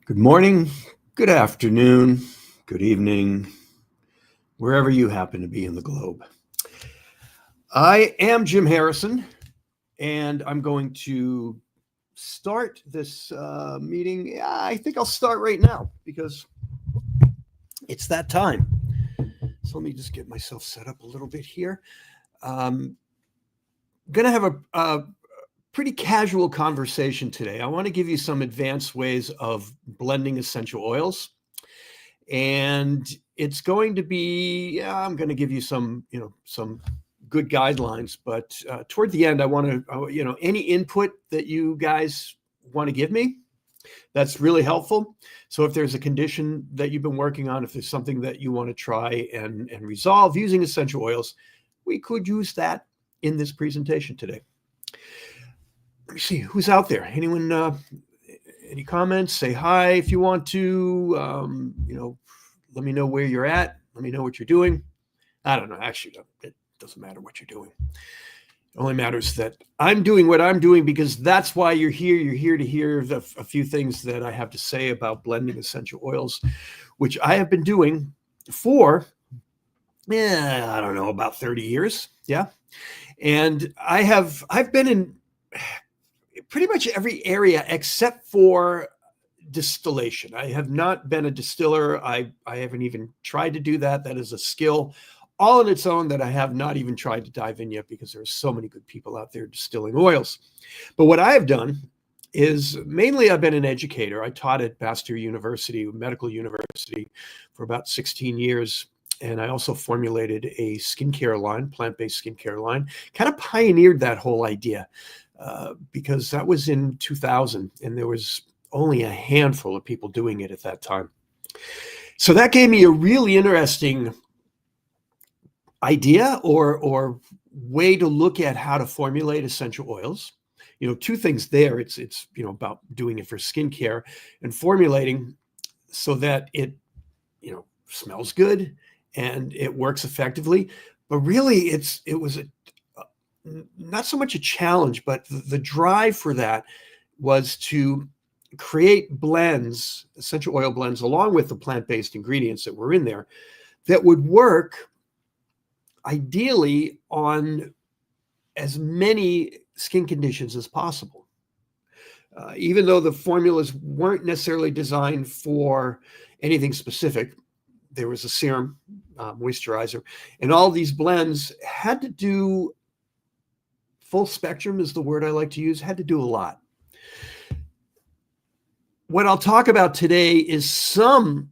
Good morning, good afternoon, good evening, wherever you happen to be in the globe. I am Jim Harrison, and I'm going to start this meeting. I think I'll start right now because it's that time. So let me just get myself set up a little bit here. I'm going to have a pretty casual conversation today. I want to give you some advanced ways of blending essential oils. And it's going to be, I'm going to give you some good guidelines, but toward the end, I want to, any input that you guys want to give me, that's really helpful. So if there's a condition that you've been working on, if there's something that you want to try and resolve using essential oils, we could use that in this presentation today. Let me see who's out there. Anyone, any comments? Say hi if you want to. Let me know where you're at. Let me know what you're doing. I don't know. Actually, it doesn't matter what you're doing. It only matters that I'm doing what I'm doing because that's why you're here. You're here to hear a few things that I have to say about blending essential oils, which I have been doing for, I don't know, about 30 years. Yeah. And I've been in pretty much every area except for distillation. I have not been a distiller. I haven't even tried to do that. That is a skill all on its own that I have not even tried to dive in yet because there are so many good people out there distilling oils. But what I have done is mainly I've been an educator. I taught at Bastyr University, Medical University, for about 16 years. And I also formulated a skincare line, plant-based skincare line, kind of pioneered that whole idea because that was in 2000 and there was only a handful of people doing it at that time. So that gave me a really interesting idea or way to look at how to formulate essential oils. Two things there. It's about doing it for skincare and formulating so that it, smells good and it works effectively. But really it was not so much a challenge, but the drive for that was to create blends, essential oil blends, along with the plant-based ingredients that were in there that would work ideally on as many skin conditions as possible. Even though the formulas weren't necessarily designed for anything specific, there was a serum, moisturizer, and all these blends had to do, full spectrum is the word I like to use, had to do a lot. What I'll talk about today is some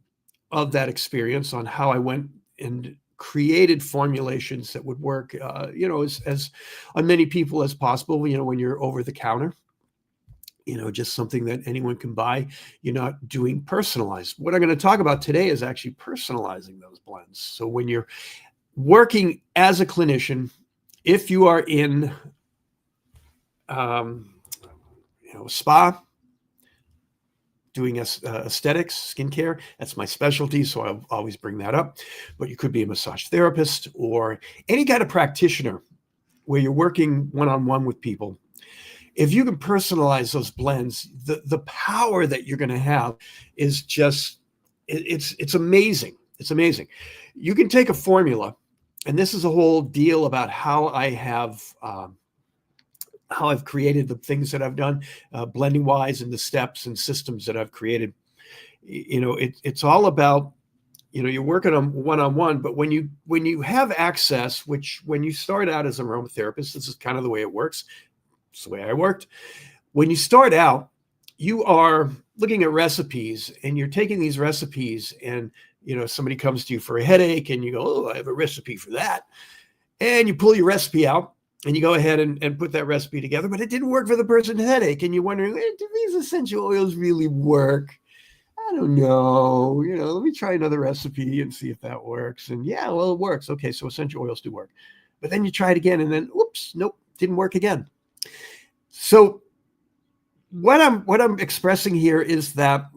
of that experience on how I went and created formulations that would work, as on many people as possible, when you're over the counter, just something that anyone can buy. You're not doing personalized. What I'm going to talk about today is actually personalizing those blends. So when you're working as a clinician, if you are in, a spa, doing aesthetics, skincare, that's my specialty, so I'll always bring that up. But you could be a massage therapist or any kind of practitioner where you're working one-on-one with people. If you can personalize those blends, the power that you're going to have is just, it's amazing. It's amazing. You can take a formula, and this is a whole deal about how I have how I've created the things that I've done, blending wise, and the steps and systems that I've created. It's all about, you're working on one-on-one, but when you have access, which when you start out as an aromatherapist, this is kind of the way it works. It's the way I worked. When you start out, you are looking at recipes and you're taking these recipes and, somebody comes to you for a headache and you go, oh, I have a recipe for that. And you pull your recipe out and you go ahead and put that recipe together, but it didn't work for the person's headache. And you're wondering, do these essential oils really work? I don't know. Let me try another recipe and see if that works. And yeah, well, it works. Okay, so essential oils do work. But then you try it again and then, oops, nope, didn't work again. So what I'm expressing here is that,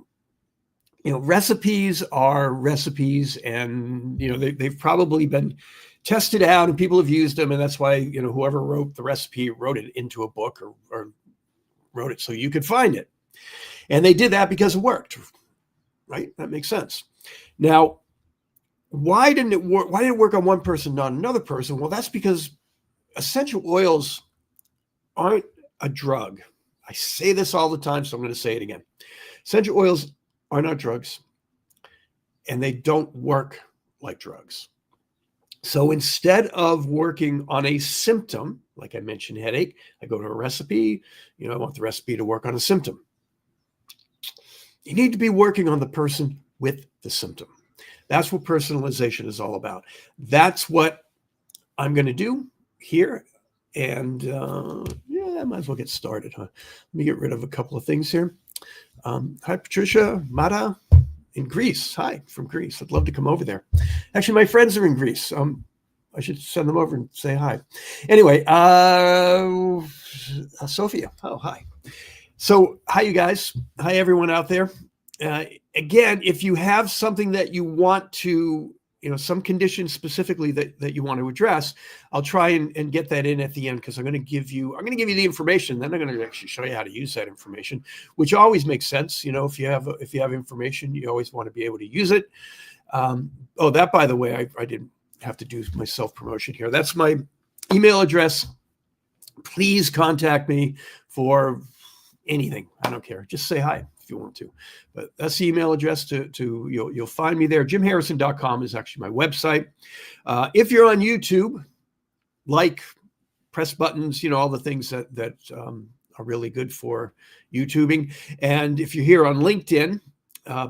recipes are recipes, and, they've probably been tested out and people have used them. And that's why, whoever wrote the recipe wrote it into a book or wrote it so you could find it. And they did that because it worked. right? That makes sense. Now, why didn't it work? Why didn't it work on one person, not another person? Well, that's because essential oils aren't a drug. I say this all the time, so I'm going to say it again. Essential oils are not drugs, and they don't work like drugs. So instead of working on a symptom, like I mentioned, headache, I go to a recipe, I want the recipe to work on a symptom. You need to be working on the person with the symptom. That's what personalization is all about. That's what I'm going to do here. And I might as well get started. Let me get rid of a couple of things here. Hi, Patricia, Mara in Greece. Hi, from Greece. I'd love to come over there. Actually, my friends are in Greece. I should send them over and say hi. Anyway, Sophia. Oh, hi. So, hi, you guys. Hi, everyone out there. Again, if you have something that you want to, some condition specifically that you want to address, I'll try and get that in at the end, because I'm going to give you the information. Then I'm going to actually show you how to use that information, which always makes sense. If you have information, you always want to be able to use it. That, by the way, I didn't have to do my self-promotion here. That's my email address. Please contact me for anything. I don't care. Just say hi if you want to. But that's the email address to you'll find me there. JimHarrison.com is actually my website. If you're on YouTube, press buttons, all the things that are really good for YouTubing. And if you're here on LinkedIn,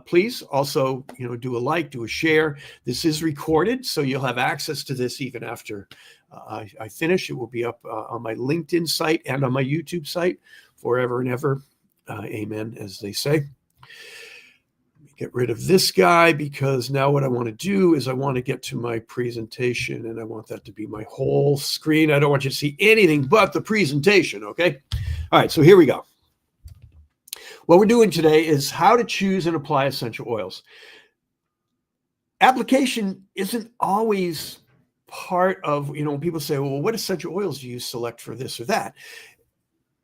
please also, do a like, do a share. This is recorded, so you'll have access to this even after I finish. It will be up on my LinkedIn site and on my YouTube site forever and ever. Amen, as they say. Let me get rid of this guy, because now what I want to do is I want to get to my presentation, and I want that to be my whole screen. I don't want you to see anything but the presentation, okay? All right, so here we go. What we're doing today is how to choose and apply essential oils. Application isn't always part of, when people say, well, what essential oils do you select for this or that?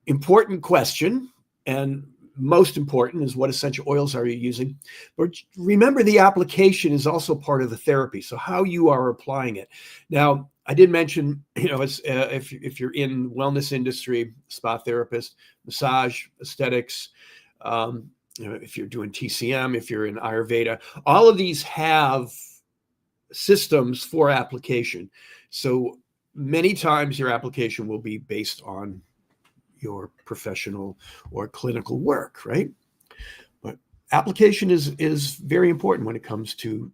Important question, and most important is, what essential oils are you using? But remember, the application is also part of the therapy, so how you are applying it. Now, I did mention, if you're in wellness industry, spa therapist, massage, aesthetics, if you're doing TCM, if you're in Ayurveda, all of these have systems for application. So many times your application will be based on your professional or clinical work, right? But application is very important when it comes to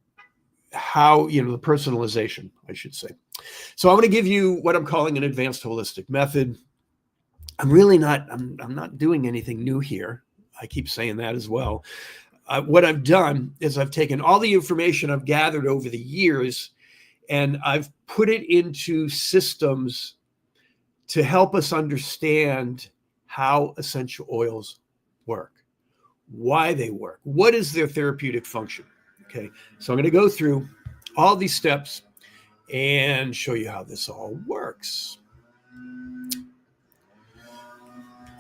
how, the personalization, I should say. So I'm going to give you what I'm calling an advanced holistic method. I'm not doing anything new here. I keep saying that as well. What I've done is I've taken all the information I've gathered over the years, and I've put it into systems to help us understand how essential oils work, why they work, what is their therapeutic function. Okay, so I'm going to go through all these steps and show you how this all works.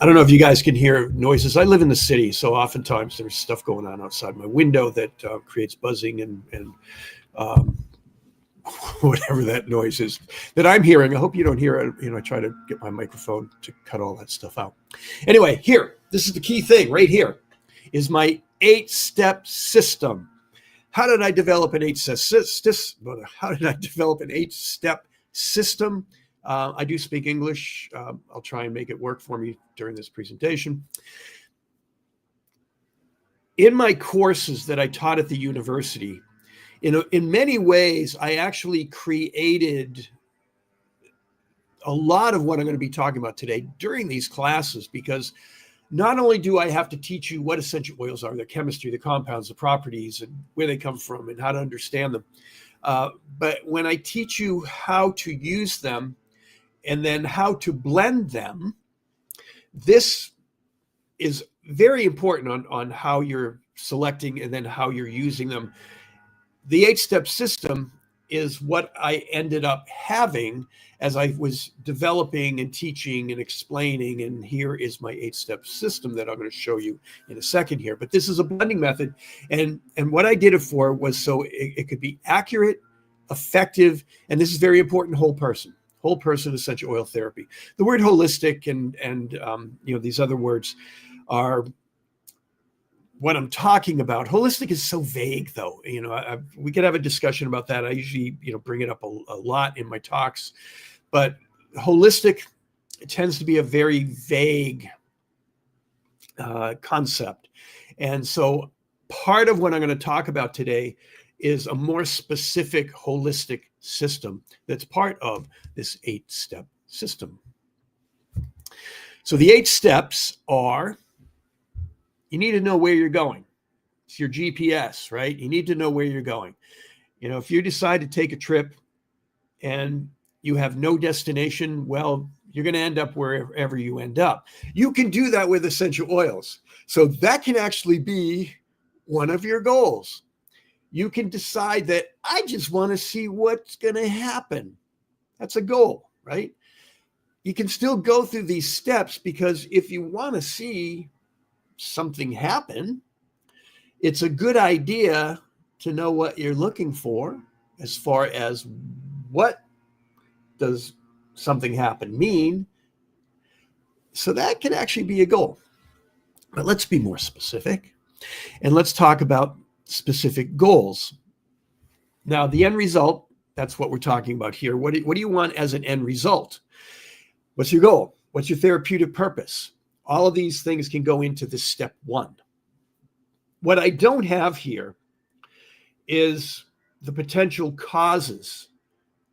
I don't know if you guys can hear noises. I live in the city, so oftentimes there's stuff going on outside my window that creates buzzing and whatever that noise is that I'm hearing. I hope you don't hear it. I try to get my microphone to cut all that stuff out. Anyway, this is the key thing right here, is my 8-step system. How did I develop an 8-step system? I do speak English. I'll try and make it work for me during this presentation. In my courses that I taught at the university, in many ways, I actually created a lot of what I'm going to be talking about today during these classes, because not only do I have to teach you what essential oils are, their chemistry, the compounds, the properties, and where they come from and how to understand them, but when I teach you how to use them and then how to blend them, this is very important on how you're selecting and then how you're using them. The 8-step system is what I ended up having as I was developing and teaching and explaining. And here is my 8-step system that I'm going to show you in a second here. But this is a blending method. And what I did it for was so it could be accurate, effective, and this is very important, whole person essential oil therapy. The word holistic and these other words are what I'm talking about. Holistic is so vague, though. We could have a discussion about that. I usually, bring it up a lot in my talks, but holistic tends to be a very vague concept. And so part of what I'm going to talk about today is a more specific holistic system that's part of this 8-step system. So the 8 steps are, you need to know where you're going. It's your GPS, right? You need to know where you're going. If you decide to take a trip and you have no destination, well, you're going to end up wherever you end up. You can do that with essential oils. So that can actually be one of your goals. You can decide that I just want to see what's going to happen. That's a goal, right? You can still go through these steps because if you want to see something happen, it's a good idea to know what you're looking for as far as what does something happen mean. So that can actually be a goal. But let's be more specific and let's talk about specific goals. Now, the end result, that's what we're talking about here. What do you want as an end result? What's your goal? What's your therapeutic purpose? All of these things can go into this step 1. What I don't have here is the potential causes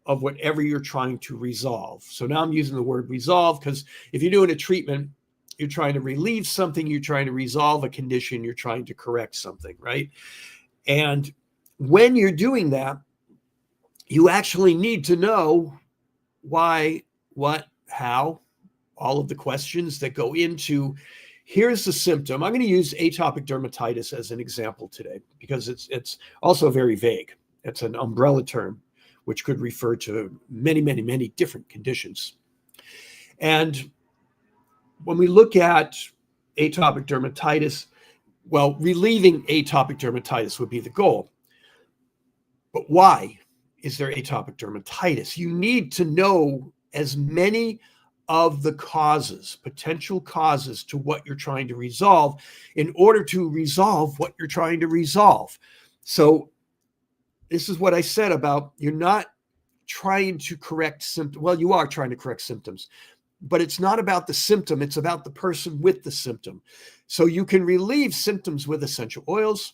of whatever you're trying to resolve. So now I'm using the word resolve because if you're doing a treatment, you're trying to relieve something, you're trying to resolve a condition, you're trying to correct something, right? And when you're doing that, you actually need to know why, what, how, all of the questions that go into, here's the symptom. I'm going to use atopic dermatitis as an example today because it's also very vague. It's an umbrella term, which could refer to many, many, many different conditions. And when we look at atopic dermatitis, well, relieving atopic dermatitis would be the goal. But why is there atopic dermatitis? You need to know as many of the causes, potential causes to what you're trying to resolve in order to resolve what you're trying to resolve. So this is what I said about you're not trying to correct symptoms. Well, you are trying to correct symptoms, but it's not about the symptom. It's about the person with the symptom. So you can relieve symptoms with essential oils.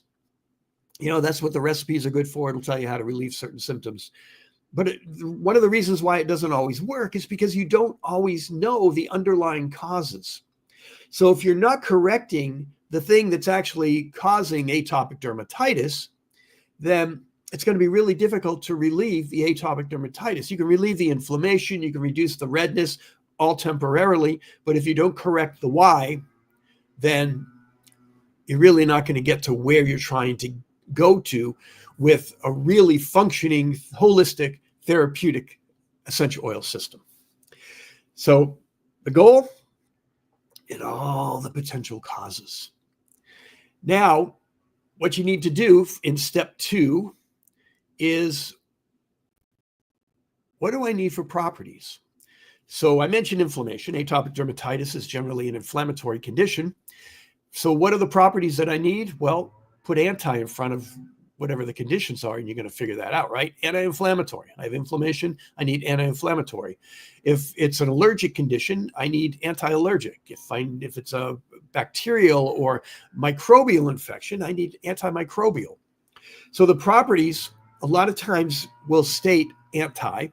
That's what the recipes are good for. It'll tell you how to relieve certain symptoms. But one of the reasons why it doesn't always work is because you don't always know the underlying causes. So if you're not correcting the thing that's actually causing atopic dermatitis, then it's going to be really difficult to relieve the atopic dermatitis. You can relieve the inflammation, you can reduce the redness, all temporarily, but if you don't correct the why, then you're really not going to get to where you're trying to go to with a really functioning, holistic, therapeutic essential oil system. So the goal and all the potential causes. Now, what you need to do in step 2 is, what do I need for properties? So I mentioned inflammation. Atopic dermatitis is generally an inflammatory condition. So what are the properties that I need? Well, put anti in front of whatever the conditions are, and you're going to figure that out, right? Anti-inflammatory. I have inflammation, I need anti-inflammatory. If it's an allergic condition, I need anti-allergic. If it's a bacterial or microbial infection, I need antimicrobial. So the properties a lot of times will state anti,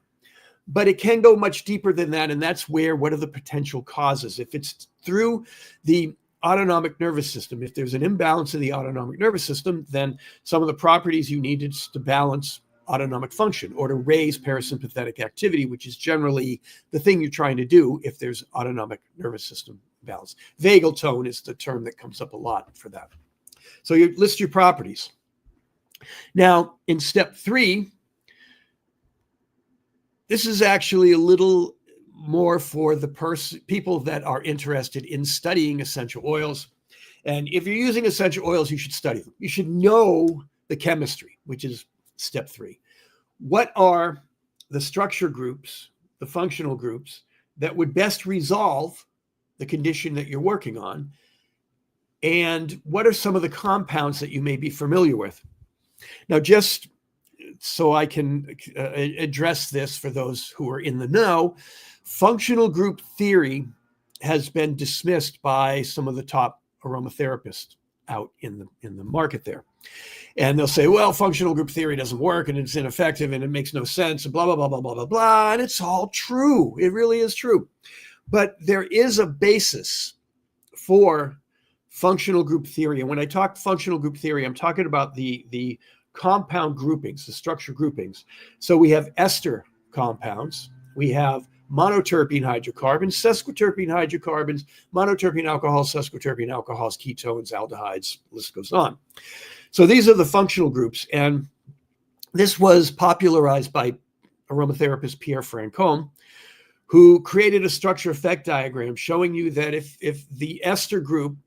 but it can go much deeper than that, and that's where, what are the potential causes? If it's through the autonomic nervous system, if there's an imbalance in the autonomic nervous system, then some of the properties you need is to balance autonomic function or to raise parasympathetic activity, which is generally the thing you're trying to do if there's autonomic nervous system balance. Vagal tone is the term that comes up a lot for that. So you list your properties. Now, in step 3, this is actually a little more for the people that are interested in studying essential oils. And if you're using essential oils, you should study them. You should know the chemistry, which is step 3. What are the structure groups, the functional groups that would best resolve the condition that you're working on? And what are some of the compounds that you may be familiar with? Now, just so I can address this for those who are in the know, functional group theory has been dismissed by some of the top aromatherapists out in the market there. And they'll say, well, functional group theory doesn't work and it's ineffective and it makes no sense and blah, blah, blah, blah, blah, blah, blah. And it's all true. It really is true. But there is a basis for functional group theory. And when I talk functional group theory, I'm talking about the compound groupings, the structure groupings. So we have ester compounds. We have monoterpene hydrocarbons, sesquiterpene hydrocarbons, monoterpene alcohols, sesquiterpene alcohols, ketones, aldehydes, list goes on. So these are the functional groups. And this was popularized by aromatherapist Pierre Francombe, who created a structure effect diagram showing you that if the ester group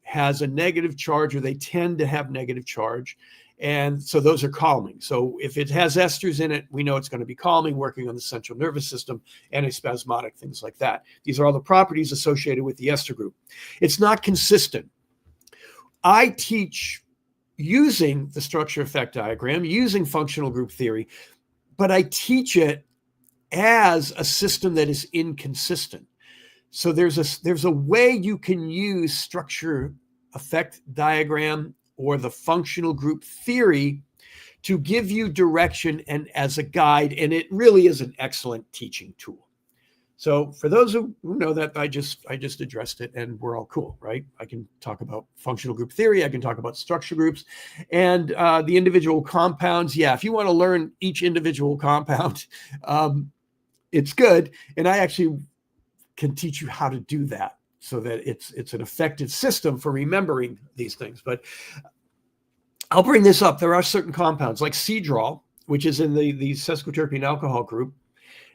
has a negative charge, or they tend to have negative charge, and so those are calming. So if it has esters in it, we know it's going to be calming, working on the central nervous system, antispasmodic, things like that. These are all the properties associated with the ester group. It's not consistent. I teach using the structure effect diagram, using functional group theory, but I teach it as a system that is inconsistent. So there's a way you can use structure effect diagram or the functional group theory to give you direction and as a guide, and it really is an excellent teaching tool. So for those who know that, I just addressed it and we're all cool, right? I can talk about functional group theory. I can talk about structure groups and the individual compounds. Yeah, if you want to learn each individual compound, it's good. And I actually can teach you how to do that so that it's an effective system for remembering these things. But I'll bring this up. There are certain compounds like Cedrol, which is in the sesquiterpene alcohol group.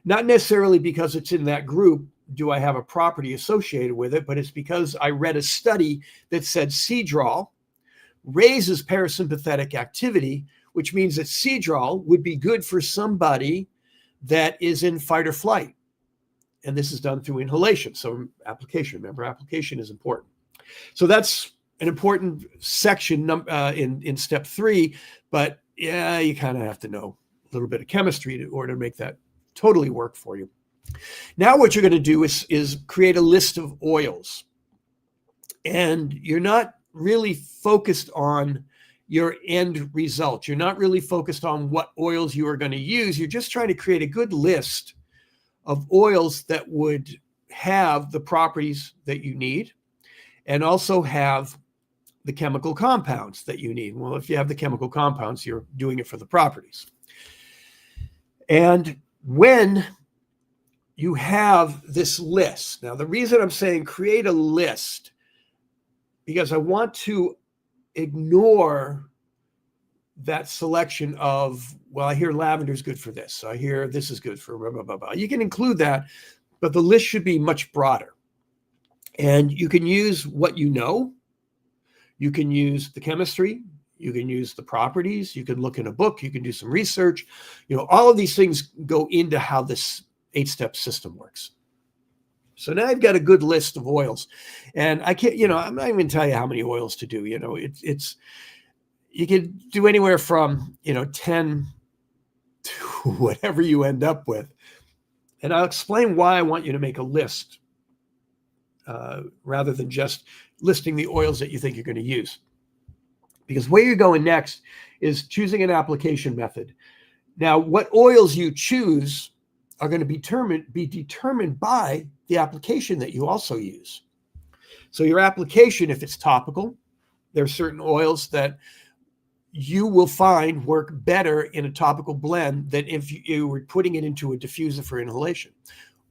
Not necessarily because it's in that group do I have a property associated with it, but it's because I read a study that said Cedrol raises parasympathetic activity, which means that Cedrol would be good for somebody that is in fight or flight. And this is done through inhalation. So application, remember, application is important. So that's an important section in step 3, but yeah, you kind of have to know a little bit of chemistry in order to make that totally work for you. Now what you're going to do is create a list of oils. And you're not really focused on your end result. You're not really focused on what oils you are going to use. You're just trying to create a good list of oils that would have the properties that you need and also have the chemical compounds that you need. Well, if you have the chemical compounds, you're doing it for the properties. And when you have this list, now the reason I'm saying create a list, because I want to ignore that selection of, well, I hear lavender is good for this. So I hear this is good for blah, blah, blah, blah. You can include that, but the list should be much broader. And you can use what you know. You can use the chemistry. You can use the properties. You can look in a book. You can do some research. All of these things go into how this 8-step system works. So now I've got a good list of oils, and I can't, I'm not even tell you how many oils to do. It's you can do anywhere from 10 to whatever you end up with, and I'll explain why I want you to make a list rather than just listing the oils that you think you're going to use. Because where you're going next is choosing an application method. Now, what oils you choose are going to be determined by the application that you also use. So your application, if it's topical, there are certain oils that you will find work better in a topical blend than if you were putting it into a diffuser for inhalation,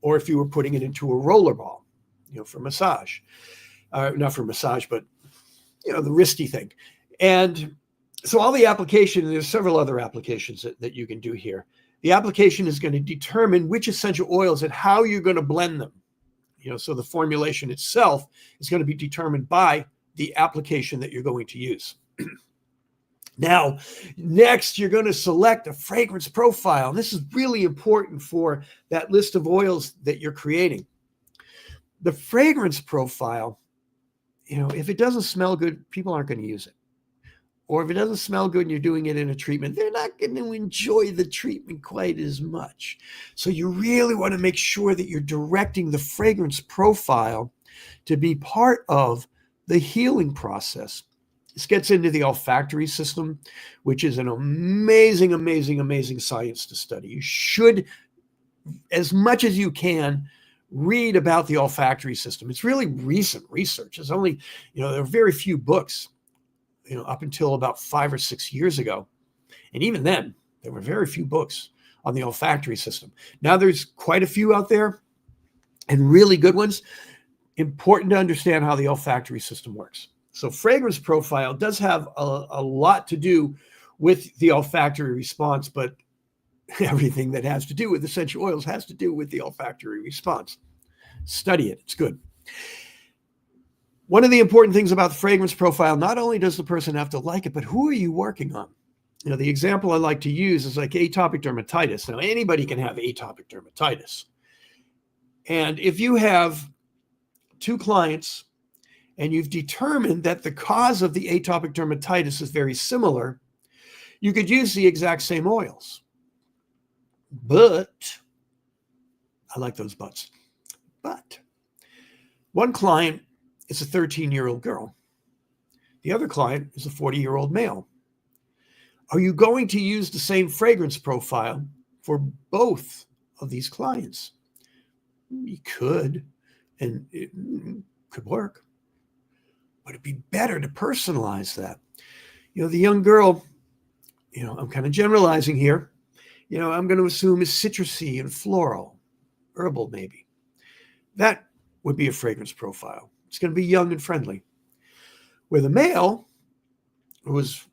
or if you were putting it into a roller ball, for massage. Not for massage, but the wristy thing. And so all the application, there's several other applications that you can do here. the application is going to determine which essential oils and how you're going to blend them. So the formulation itself is going to be determined by the application that you're going to use. Now, next, you're going to select a fragrance profile. This is really important for that list of oils that you're creating. The fragrance profile, if it doesn't smell good, people aren't going to use it. Or if it doesn't smell good and you're doing it in a treatment, they're not going to enjoy the treatment quite as much. So you really want to make sure that you're directing the fragrance profile to be part of the healing process. This gets into the olfactory system, which is an amazing, amazing, amazing science to study. You should, as much as you can, read about the olfactory system. It's really recent research. It's only, there are very few books, up until about 5 or 6 years ago. And even then, there were very few books on the olfactory system. Now there's quite a few out there and really good ones. Important to understand how the olfactory system works. So fragrance profile does have a lot to do with the olfactory response, but everything that has to do with essential oils has to do with the olfactory response. Study it. It's good. One of the important things about the fragrance profile, not only does the person have to like it, but who are you working on? The example I like to use is like atopic dermatitis. Now, anybody can have atopic dermatitis. And if you have 2 clients and you've determined that the cause of the atopic dermatitis is very similar, you could use the exact same oils. But, I like those buts, but one client is a 13-year-old girl. The other client is a 40-year-old male. Are you going to use the same fragrance profile for both of these clients? You could, and it could work. But it'd be better to personalize that. The young girl, I'm kind of generalizing here. I'm going to assume is citrusy and floral, herbal maybe. That would be a fragrance profile. It's going to be young and friendly. Where the male, who is,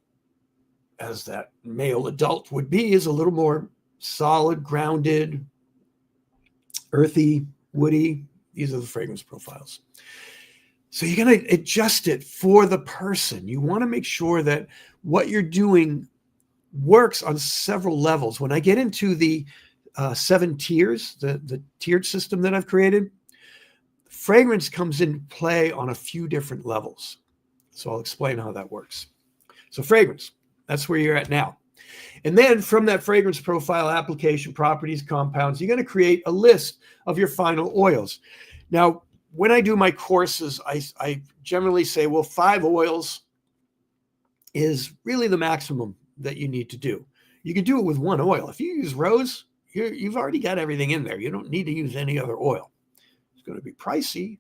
as that male adult would be, is a little more solid, grounded, earthy, woody. These are the fragrance profiles. So you're going to adjust it for the person. You want to make sure that what you're doing works on several levels. When I get into the 7 tiers, the tiered system that I've created, fragrance comes into play on a few different levels. So I'll explain how that works. So fragrance, that's where you're at now. And then from that fragrance profile, application, properties, compounds, you're going to create a list of your final oils. Now, when I do my courses, I generally say, well, 5 oils is really the maximum that you need to do. You can do it with 1 oil. If you use rose, you've already got everything in there. You don't need to use any other oil. It's going to be pricey,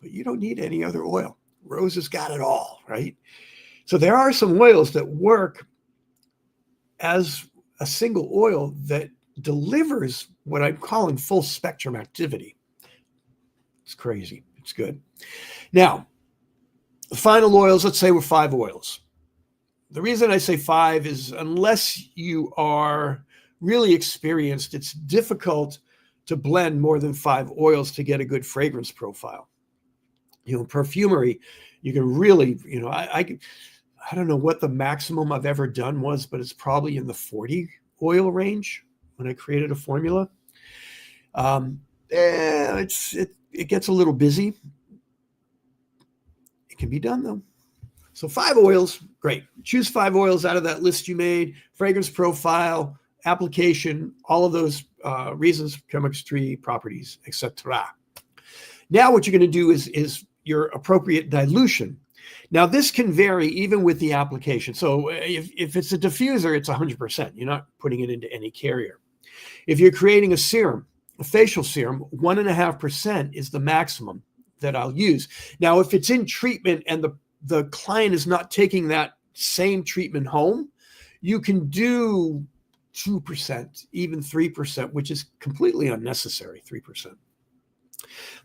but you don't need any other oil. Rose has got it all, right? So there are some oils that work as a single oil that delivers what I'm calling full spectrum activity. It's crazy. It's good. Now, the final oils, let's say we're 5 oils. The reason I say 5 is unless you are really experienced, it's difficult to blend more than 5 oils to get a good fragrance profile. Perfumery, you can really, I don't know what the maximum I've ever done was, but it's probably in the 40 oil range when I created a formula. It gets a little busy. It can be done though. So 5 oils, great. Choose 5 oils out of that list you made, fragrance profile, application, all of those reasons, chemistry, properties, etc. Now what you're going to do is your appropriate dilution. Now this can vary even with the application. So if it's a diffuser, it's 100%. You're not putting it into any carrier. If you're creating a serum, a facial serum, 1.5% is the maximum that I'll use. Now, if it's in treatment and the client is not taking that same treatment home, you can do 2%, even 3%, which is completely unnecessary, 3%.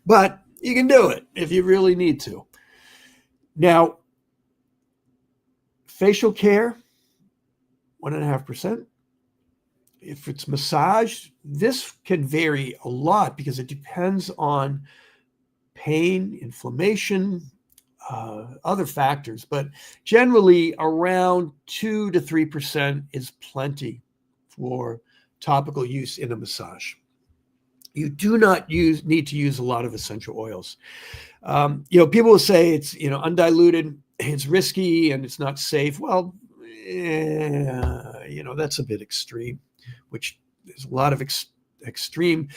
But you can do it if you really need to. Now, facial care, 1.5%. If it's massage, this can vary a lot because it depends on pain, inflammation, other factors, but generally around 2 to 3% is plenty for topical use in a massage. You do not need to use a lot of essential oils. People will say it's, undiluted, it's risky and it's not safe. Well, that's a bit extreme, which there's a lot of extreme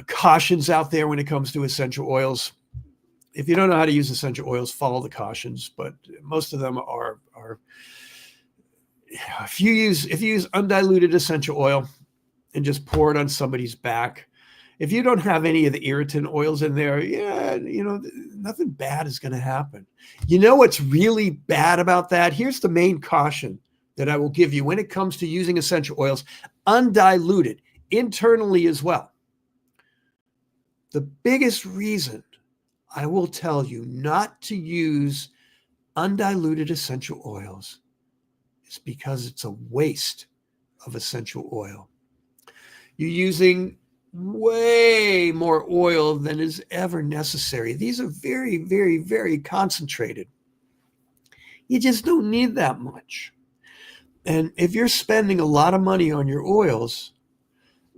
cautions out there when it comes to essential oils. If you don't know how to use essential oils, follow the cautions, but most of them are if you use undiluted essential oil and just pour it on somebody's back, if you don't have any of the irritant oils in there, nothing bad is going to happen. You know what's really bad about that? Here's the main caution that I will give you when it comes to using essential oils, undiluted, internally as well. The biggest reason I will tell you not to use undiluted essential oils is because it's a waste of essential oil. You're using way more oil than is ever necessary. These are very, very, very concentrated. You just don't need that much. And if you're spending a lot of money on your oils,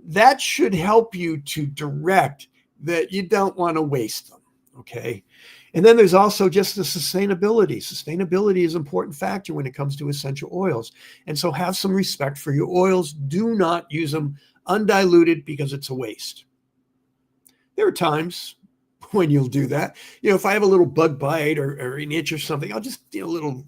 that should help you to direct that you don't want to waste them, okay? And then there's also just the sustainability. Sustainability is an important factor when it comes to essential oils. And so have some respect for your oils. Do not use them undiluted because it's a waste. There are times when you'll do that. If I have a little bug bite or an itch or something, I'll just, a little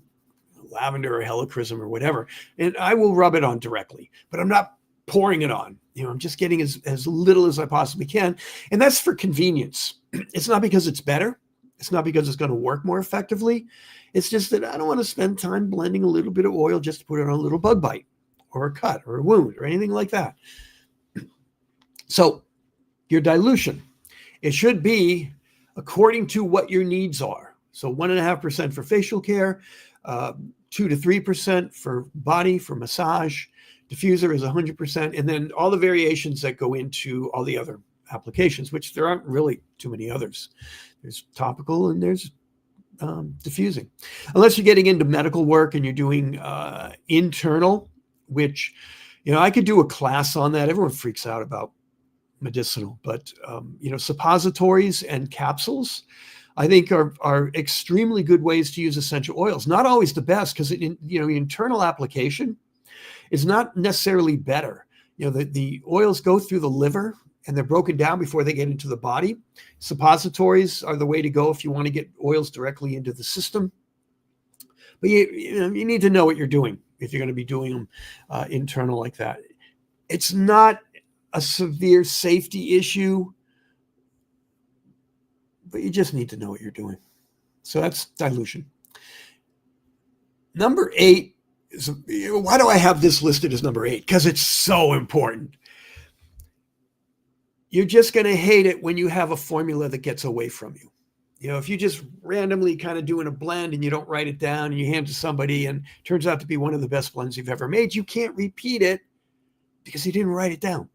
lavender or helichrysum or whatever, and I will rub it on directly, but I'm not pouring it on. I'm just getting as little as I possibly can. And that's for convenience. It's not because it's better. It's not because it's going to work more effectively. It's just that I don't want to spend time blending a little bit of oil just to put it on a little bug bite or a cut or a wound or anything like that. So your dilution, it should be according to what your needs are. So 1.5% for facial care, 2 to 3% for body, for massage. Diffuser is 100%. And then all the variations that go into all the other applications, which there aren't really too many others. There's topical and there's diffusing. Unless you're getting into medical work and you're doing internal, which, I could do a class on that. Everyone freaks out about medicinal, but, suppositories and capsules, I think are extremely good ways to use essential oils. Not always the best because, internal application is not necessarily better. The oils go through the liver and they're broken down before they get into the body. Suppositories are the way to go if you want to get oils directly into the system. But you need to know what you're doing if you're going to be doing them internal like that. It's not a severe safety issue, but you just need to know what you're doing. So that's dilution. Number 8 is, why do I have this listed as number 8? Because it's so important. You're just going to hate it when you have a formula that gets away from you. If you just randomly kind of doing a blend and you don't write it down and you hand it to somebody and it turns out to be one of the best blends you've ever made, you can't repeat it because you didn't write it down.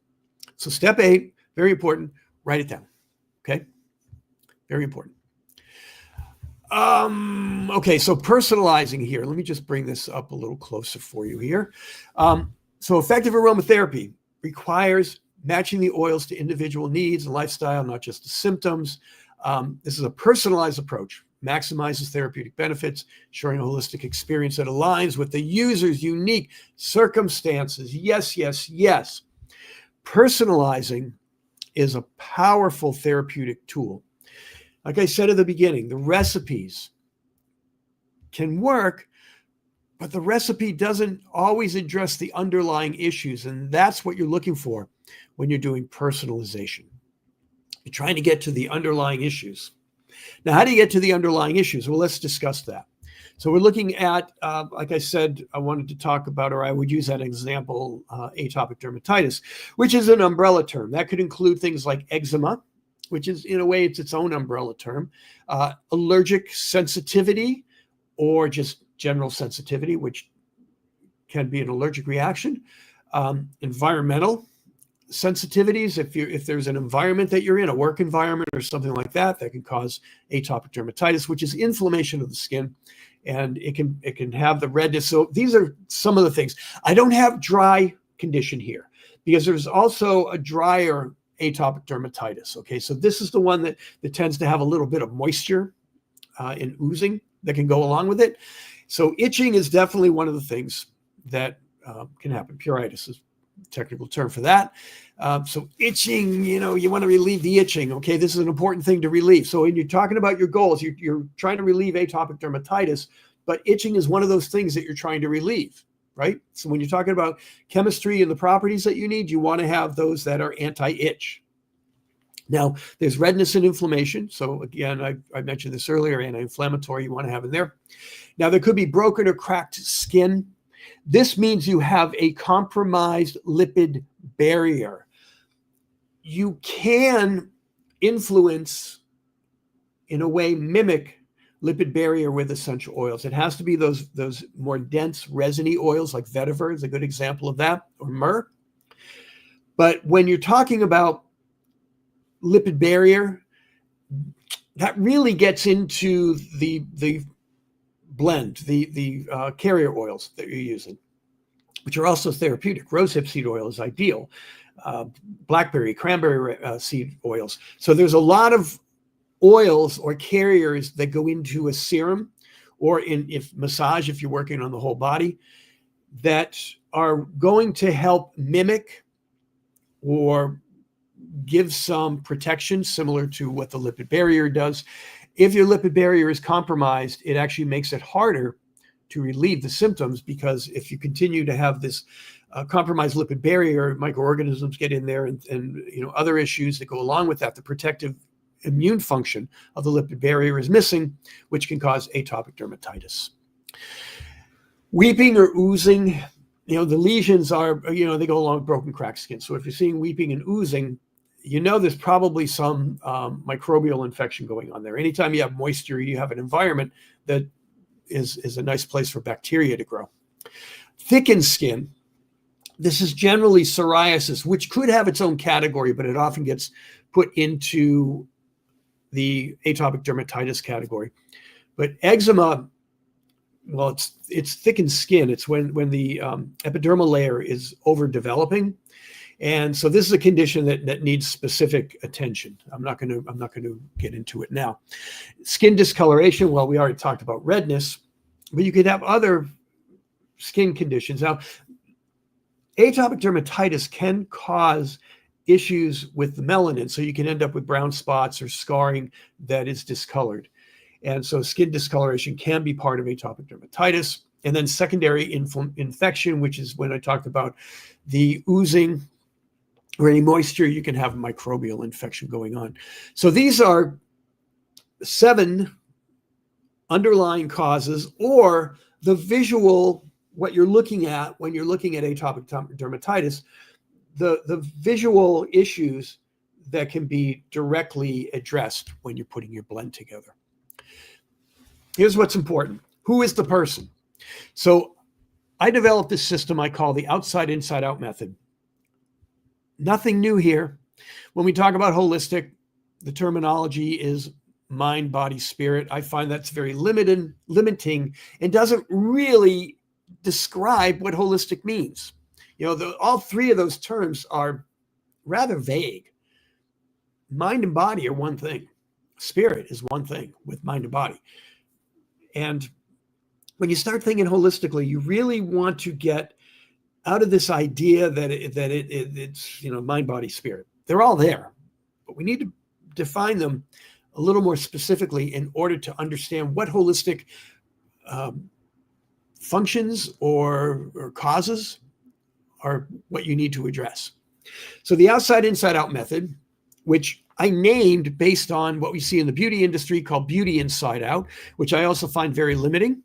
So step 8, very important, write it down. Okay? Very important. Okay, so personalizing here. Let me just bring this up a little closer for you here. So effective aromatherapy requires matching the oils to individual needs and lifestyle, not just the symptoms. This is a personalized approach, maximizes therapeutic benefits, ensuring a holistic experience that aligns with the user's unique circumstances. Yes, yes, yes. Personalizing is a powerful therapeutic tool. Like I said at the beginning, the recipes can work, but the recipe doesn't always address the underlying issues. And that's what you're looking for when you're doing personalization. You're trying to get to the underlying issues. Now, how do you get to the underlying issues? Well, let's discuss that. So we're looking at, like I said, I wanted to talk about, or I would use that example, atopic dermatitis, which is an umbrella term. That could include things like eczema, which is, in a way, it's its own umbrella term, allergic sensitivity, or just general sensitivity, which can be an allergic reaction, Environmental sensitivities, if there's an environment that you're in, a work environment or something like that, that can cause atopic dermatitis, which is inflammation of the skin, and it can have the redness. So these are some of the things. I don't have dry condition here because there's also a drier atopic dermatitis. Okay, so this is the one that tends to have a little bit of moisture and oozing that can go along with it. So itching is definitely one of the things that can happen. Pruritus is a technical term for that. So itching, you want to relieve the itching. Okay, this is an important thing to relieve. So when you're talking about your goals, you're trying to relieve atopic dermatitis, but itching is one of those things that you're trying to relieve, right? So when you're talking about chemistry and the properties that you need, you want to have those that are anti-itch. Now, there's redness and inflammation. So again, I mentioned this earlier, anti-inflammatory you want to have in there. Now, there could be broken or cracked skin. This means you have a compromised lipid barrier. You can influence, in a way, mimic lipid barrier with essential oils. It has to be those more dense resiny oils, like vetiver is a good example of that, or myrrh. But when you're talking about lipid barrier, that really gets into the blend, the carrier oils that you're using, which are also therapeutic. Rosehip seed oil is ideal. Blackberry, cranberry seed oils. So there's a lot of oils or carriers that go into a serum, or if you're working on the whole body, that are going to help mimic or give some protection similar to what the lipid barrier does. If your lipid barrier is compromised, it actually makes it harder to relieve the symptoms, because if you continue to have this compromised lipid barrier, microorganisms get in there, and other issues that go along with that. The protective immune function of the lipid barrier is missing, which can cause atopic dermatitis. Weeping or oozing, the lesions are, they go along with broken, cracked skin. So if you're seeing weeping and oozing, there's probably some microbial infection going on there. Anytime you have moisture, you have an environment that is a nice place for bacteria to grow. Thickened skin, this is generally psoriasis, which could have its own category, but it often gets put into the atopic dermatitis category. But eczema, well, it's thickened skin. It's when the epidermal layer is overdeveloping. And so this is a condition that needs specific attention. I'm not going to get into it now. Skin discoloration, well, we already talked about redness, but you could have other skin conditions. Now, atopic dermatitis can cause issues with the melanin, so you can end up with brown spots or scarring that is discolored. And so skin discoloration can be part of atopic dermatitis. And then secondary infection, which is when I talked about the oozing or any moisture, you can have microbial infection going on. So these are 7 underlying causes, or the visual, what you're looking at when you're looking at atopic dermatitis, the visual issues that can be directly addressed when you're putting your blend together. Here's what's important. Who is the person? So I developed this system I call the outside, inside out method. Nothing new here. When we talk about holistic, the terminology is mind, body, spirit. I find that's very limiting and doesn't really describe what holistic means. All 3 of those terms are rather vague. Mind and body are one thing. Spirit is one thing with mind and body. And when you start thinking holistically, you really want to get out of this idea that it's mind, body, spirit. They're all there, but we need to define them a little more specifically in order to understand what holistic functions or causes are what you need to address. So the outside, inside out method, which I named based on what we see in the beauty industry called beauty inside out, which I also find very limiting.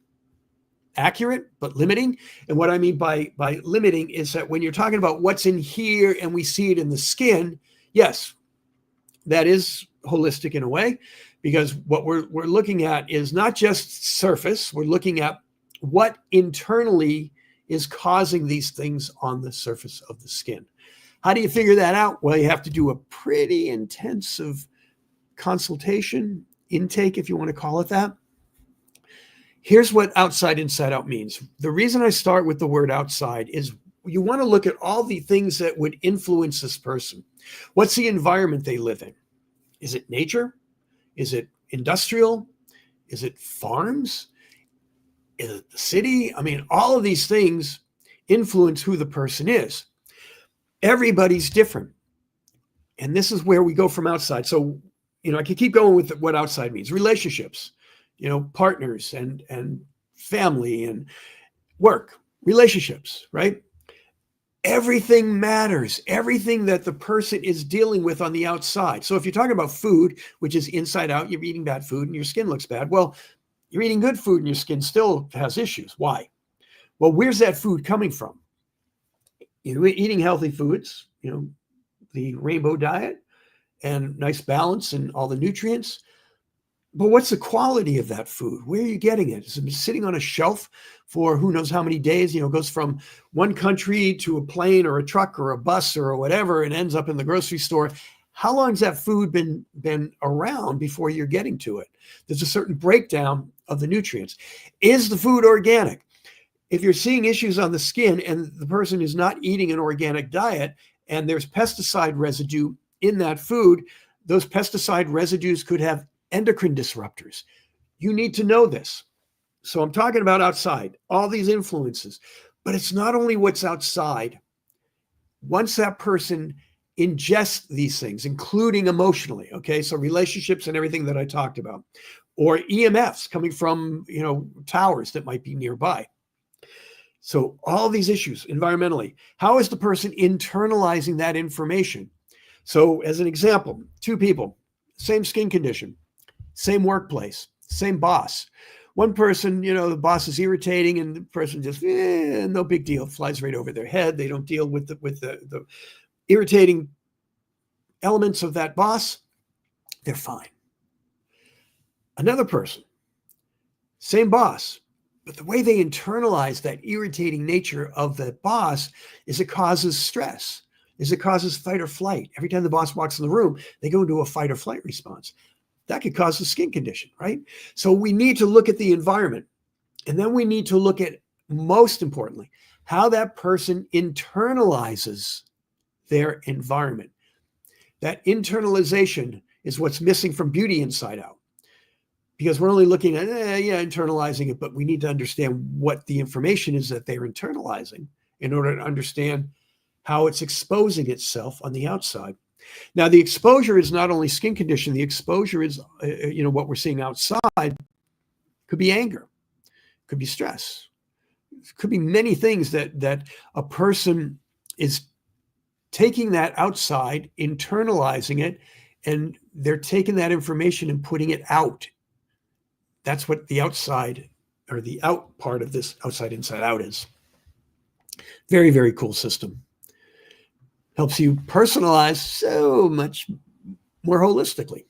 Accurate, but limiting. And what I mean by limiting is that when you're talking about what's in here and we see it in the skin, yes, that is holistic in a way, because what we're looking at is not just surface. We're looking at what internally is causing these things on the surface of the skin. How do you figure that out? Well, you have to do a pretty intensive consultation, intake, if you want to call it that. Here's what outside, inside out means. The reason I start with the word outside is you want to look at all the things that would influence this person. What's the environment they live in? Is it nature? Is it industrial? Is it farms? Is it the city? I mean, all of these things influence who the person is. Everybody's different. And this is where we go from outside. So, I can keep going with what outside means. Relationships, partners and family and work, relationships, right? Everything matters. Everything that the person is dealing with on the outside. So if you're talking about food, which is inside out, you're eating bad food and your skin looks bad. Well, you're eating good food and your skin still has issues. Why? Well, where's that food coming from? You're eating healthy foods, the rainbow diet and nice balance and all the nutrients. But what's the quality of that food? Where are you getting it? Is it sitting on a shelf for who knows how many days? Goes from one country to a plane or a truck or a bus or whatever and ends up in the grocery store. How long has that food been around before you're getting to it? There's a certain breakdown of the nutrients. Is the food organic? If you're seeing issues on the skin and the person is not eating an organic diet and there's pesticide residue in that food, those pesticide residues could have endocrine disruptors. You need to know this. So I'm talking about outside, all these influences, but it's not only what's outside. Once that person ingests these things, including emotionally, okay, so relationships and everything that I talked about, or EMFs coming from, towers that might be nearby. So all these issues environmentally, how is the person internalizing that information? So as an example, two people, same skin condition, same workplace, same boss. One person, the boss is irritating and the person just, no big deal, flies right over their head. They don't deal with the irritating elements of that boss. They're fine. Another person, same boss, but the way they internalize that irritating nature of that boss is it causes stress, is it causes fight or flight. Every time the boss walks in the room, they go into a fight or flight response. That could cause a skin condition, right? So we need to look at the environment. And then we need to look at, most importantly, how that person internalizes their environment. That internalization is what's missing from Beauty Inside Out. Because we're only looking at, internalizing it, but we need to understand what the information is that they're internalizing in order to understand how it's exposing itself on the outside. Now, the exposure is not only skin condition. The exposure is, what we're seeing outside could be anger, could be stress, could be many things that a person is taking that outside, internalizing it, and they're taking that information and putting it out. That's what the outside or the out part of this outside, inside out is. Very, very cool system. Helps you personalize so much more holistically.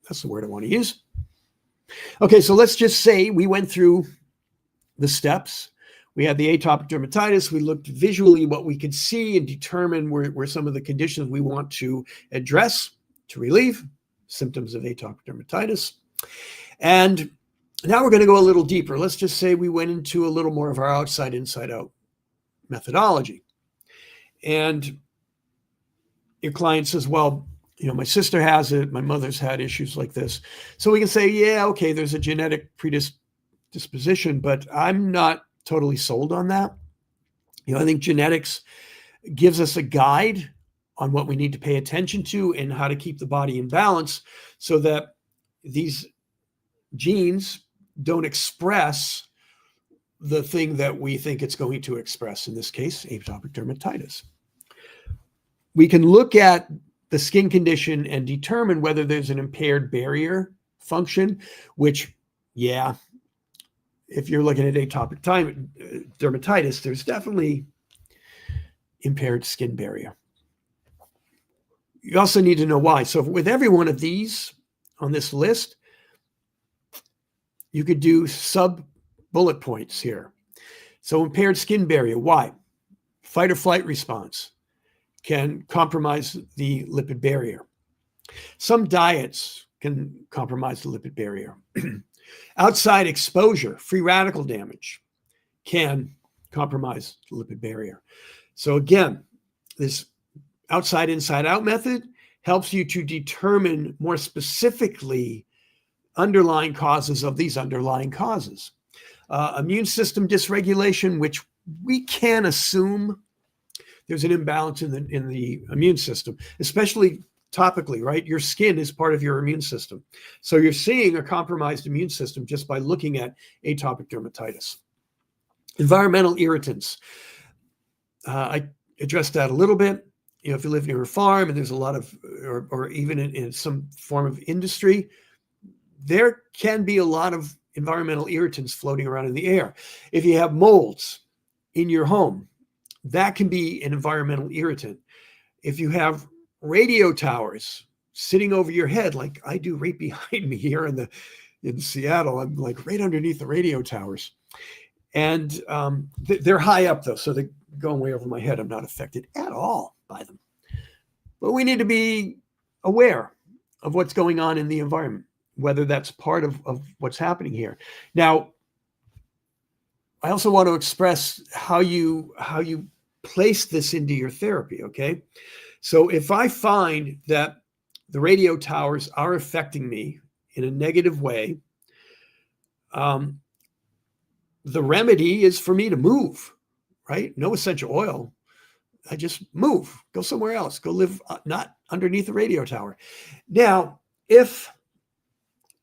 That's the word I want to use. Okay, so let's just say we went through the steps. We had the atopic dermatitis. We looked visually what we could see and determine where some of the conditions we want to address, to relieve symptoms of atopic dermatitis. And now we're going to go a little deeper. Let's just say we went into a little more of our outside, inside out methodology. And your client says, well, my sister has it. My mother's had issues like this. So we can say, yeah, okay, there's a genetic predisposition, but I'm not totally sold on that. I think genetics gives us a guide on what we need to pay attention to and how to keep the body in balance so that these genes don't express the thing that we think it's going to express, in this case, atopic dermatitis. We can look at the skin condition and determine whether there's an impaired barrier function, which, if you're looking at atopic dermatitis, there's definitely impaired skin barrier. You also need to know why. So with every one of these on this list, you could do sub bullet points here. So impaired skin barrier, why? Fight or flight response can compromise the lipid barrier. Some diets can compromise the lipid barrier. Outside exposure, free radical damage can compromise the lipid barrier. So again, this outside, inside out method helps you to determine more specifically underlying causes of these underlying causes. Immune system dysregulation, which we can assume there's an imbalance in the immune system, especially topically, right? Your skin is part of your immune system. So you're seeing a compromised immune system just by looking at atopic dermatitis. Environmental irritants. I addressed that a little bit. You know, if you live near a farm and there's a lot of, or even in some form of industry, there can be a lot of environmental irritants floating around in the air. If you have molds in your home, that can be an environmental irritant. If you have radio towers sitting over your head, like I do right behind me here in Seattle, I'm like right underneath the radio towers. And they're high up though, so they're going way over my head. I'm not affected at all by them. But we need to be aware of what's going on in the environment, whether that's part of what's happening here. Now, I also want to express how you place this into your therapy, okay? So if I find that the radio towers are affecting me in a negative way, the remedy is for me to move, right? No essential oil. I just move, go somewhere else, go live not underneath the radio tower. Now, if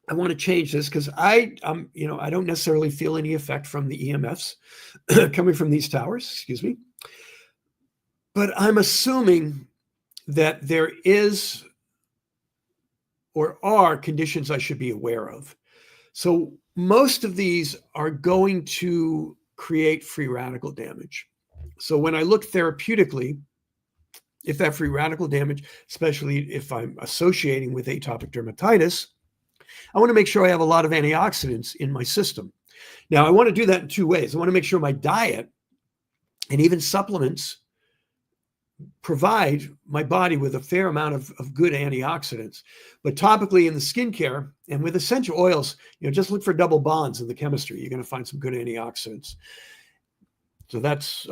I want to change this, because I don't necessarily feel any effect from the EMFs coming from these towers, excuse me. But I'm assuming that there is or are conditions I should be aware of. So most of these are going to create free radical damage. So when I look therapeutically, if that free radical damage, especially if I'm associating with atopic dermatitis, I want to make sure I have a lot of antioxidants in my system. Now, I want to do that in two ways. I want to make sure my diet and even supplements provide my body with a fair amount of good antioxidants. But topically in the skincare and with essential oils, just look for double bonds in the chemistry. You're going to find some good antioxidants. So that's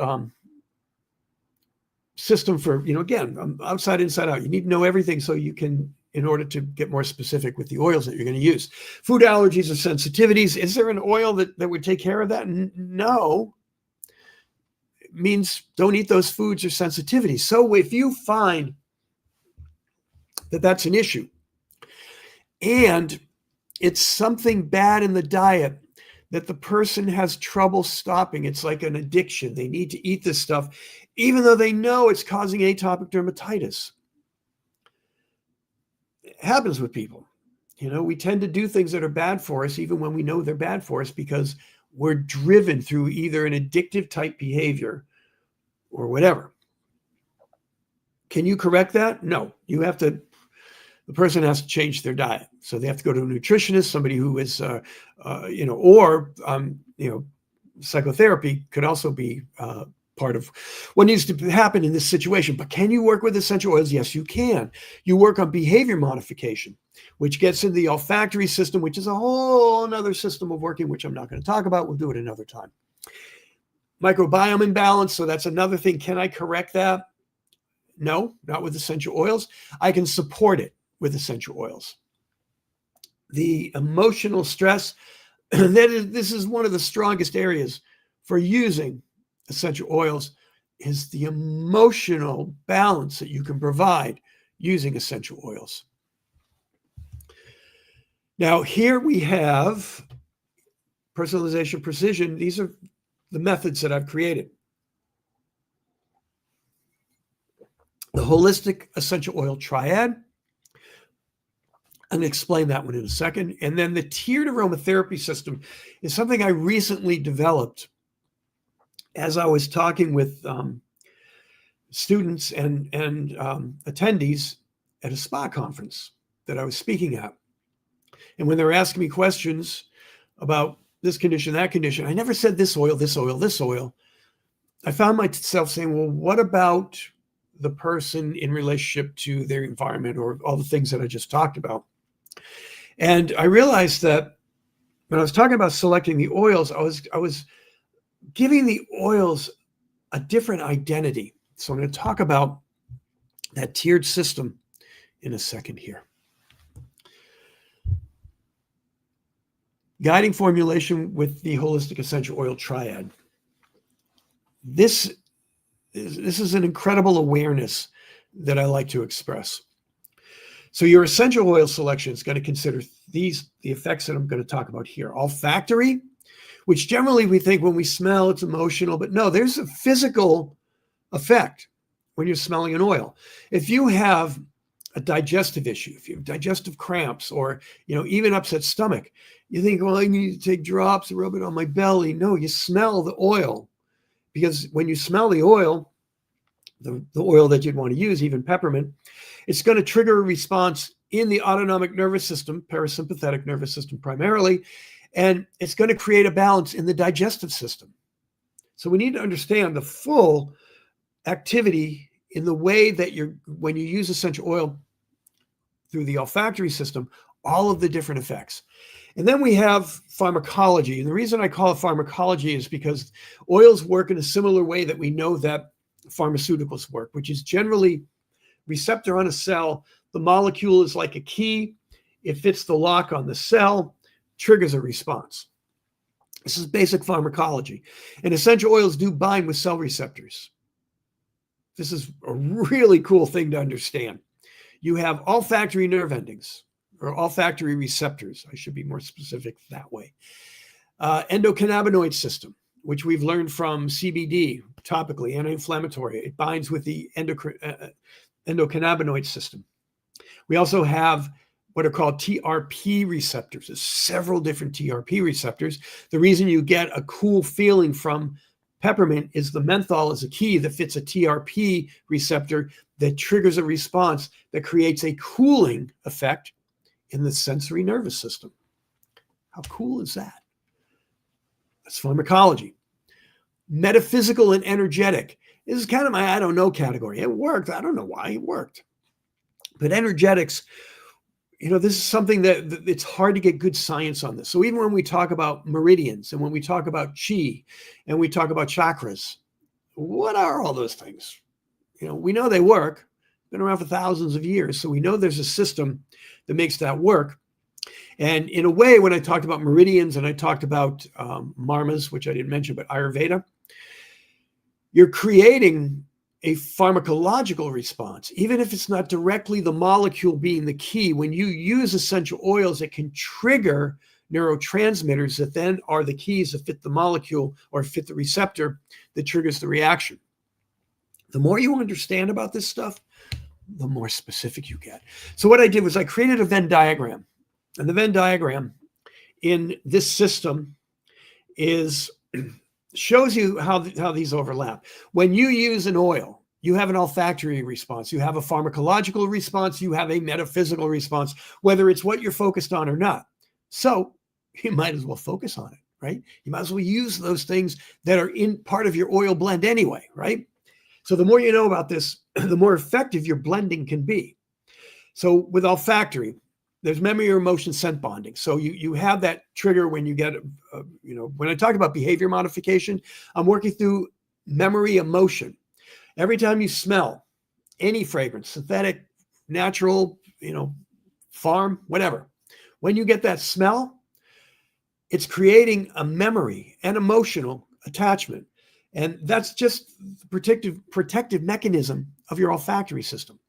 system for, again, outside, inside out. You need to know everything so you can, in order to get more specific with the oils that you're going to use. Food allergies or sensitivities. Is there an oil that would take care of that? No. It means don't eat those foods or sensitivities. So if you find that that's an issue and it's something bad in the diet that the person has trouble stopping, it's like an addiction. They need to eat this stuff, even though they know it's causing atopic dermatitis. It happens with people. We tend to do things that are bad for us, even when we know they're bad for us, because we're driven through either an addictive type behavior or whatever. Can you correct that? No. The person has to change their diet. So they have to go to a nutritionist, somebody who is, psychotherapy could also be part of what needs to happen in this situation. But can you work with essential oils? Yes, you can. You work on behavior modification, which gets into the olfactory system, which is a whole other system of working, which I'm not going to talk about. We'll do it another time. Microbiome imbalance. So that's another thing. Can I correct that? No, not with essential oils. I can support it with essential oils. The emotional stress, this is one of the strongest areas for using essential oils, is the emotional balance that you can provide using essential oils. Now, here we have personalization, precision. These are the methods that I've created. The Holistic Essential Oil Triad. I'm going to explain that one in a second. And then the Tiered Aromatherapy System is something I recently developed as I was talking with students and attendees at a spa conference that I was speaking at. And when they were asking me questions about this condition, that condition. I never said this oil, this oil, this oil. I found myself saying, well, what about the person in relationship to their environment or all the things that I just talked about? And I realized that when I was talking about selecting the oils, I was giving the oils a different identity. So I'm going to talk about that tiered system in a second here. Guiding formulation with the Holistic Essential Oil Triad. This is an incredible awareness that I like to express. So your essential oil selection is going to consider the effects that I'm going to talk about here. Olfactory, which generally we think when we smell, it's emotional, but no, there's a physical effect when you're smelling an oil. If you have a digestive issue, if you have digestive cramps or, even upset stomach, you think, well, I need to take drops and rub it on my belly. No, you smell the oil, because when you smell the oil, the oil that you'd want to use, even peppermint, it's going to trigger a response in the autonomic nervous system, parasympathetic nervous system primarily, and it's going to create a balance in the digestive system. So we need to understand the full activity in the way that when you use essential oil through the olfactory system, all of the different effects. And then we have pharmacology. And the reason I call it pharmacology is because oils work in a similar way that we know that pharmaceuticals work, which is generally receptor on a cell. The molecule is like a key. It fits the lock on the cell, triggers a response. This is basic pharmacology. And essential oils do bind with cell receptors. This is a really cool thing to understand. You have olfactory nerve endings, or olfactory receptors. I should be more specific that way. Endocannabinoid system, which we've learned from CBD, topically, anti-inflammatory. It binds with the endocannabinoid system. We also have what are called TRP receptors. There's several different TRP receptors. The reason you get a cool feeling from peppermint is the menthol is a key that fits a TRP receptor that triggers a response that creates a cooling effect in the sensory nervous system. How cool is that? That's pharmacology. Metaphysical and energetic. This is kind of my I don't know category. It worked. I don't know why it worked. But energetics, this is something that it's hard to get good science on this. So even when we talk about meridians and when we talk about chi and we talk about chakras, what are all those things? We know they work. Been around for thousands of years. So we know there's a system that makes that work. And in a way, when I talked about meridians and I talked about marmas, which I didn't mention, but Ayurveda, you're creating a pharmacological response, even if it's not directly the molecule being the key. When you use essential oils, it can trigger neurotransmitters that then are the keys that fit the molecule or fit the receptor that triggers the reaction. The more you understand about this stuff, the more specific you get. So what I did was I created a Venn diagram. And the Venn diagram in this system shows you how these overlap. When you use an oil, you have an olfactory response, you have a pharmacological response, you have a metaphysical response, whether it's what you're focused on or not. So you might as well focus on it, right? You might as well use those things that are in part of your oil blend anyway, right? So the more you know about this, the more effective your blending can be. So with olfactory, there's memory or emotion scent bonding. So you have that trigger when you get, when I talk about behavior modification, I'm working through memory emotion. Every time you smell any fragrance, synthetic, natural, farm, whatever, when you get that smell, it's creating a memory and emotional attachment. And that's just the protective mechanism of your olfactory system.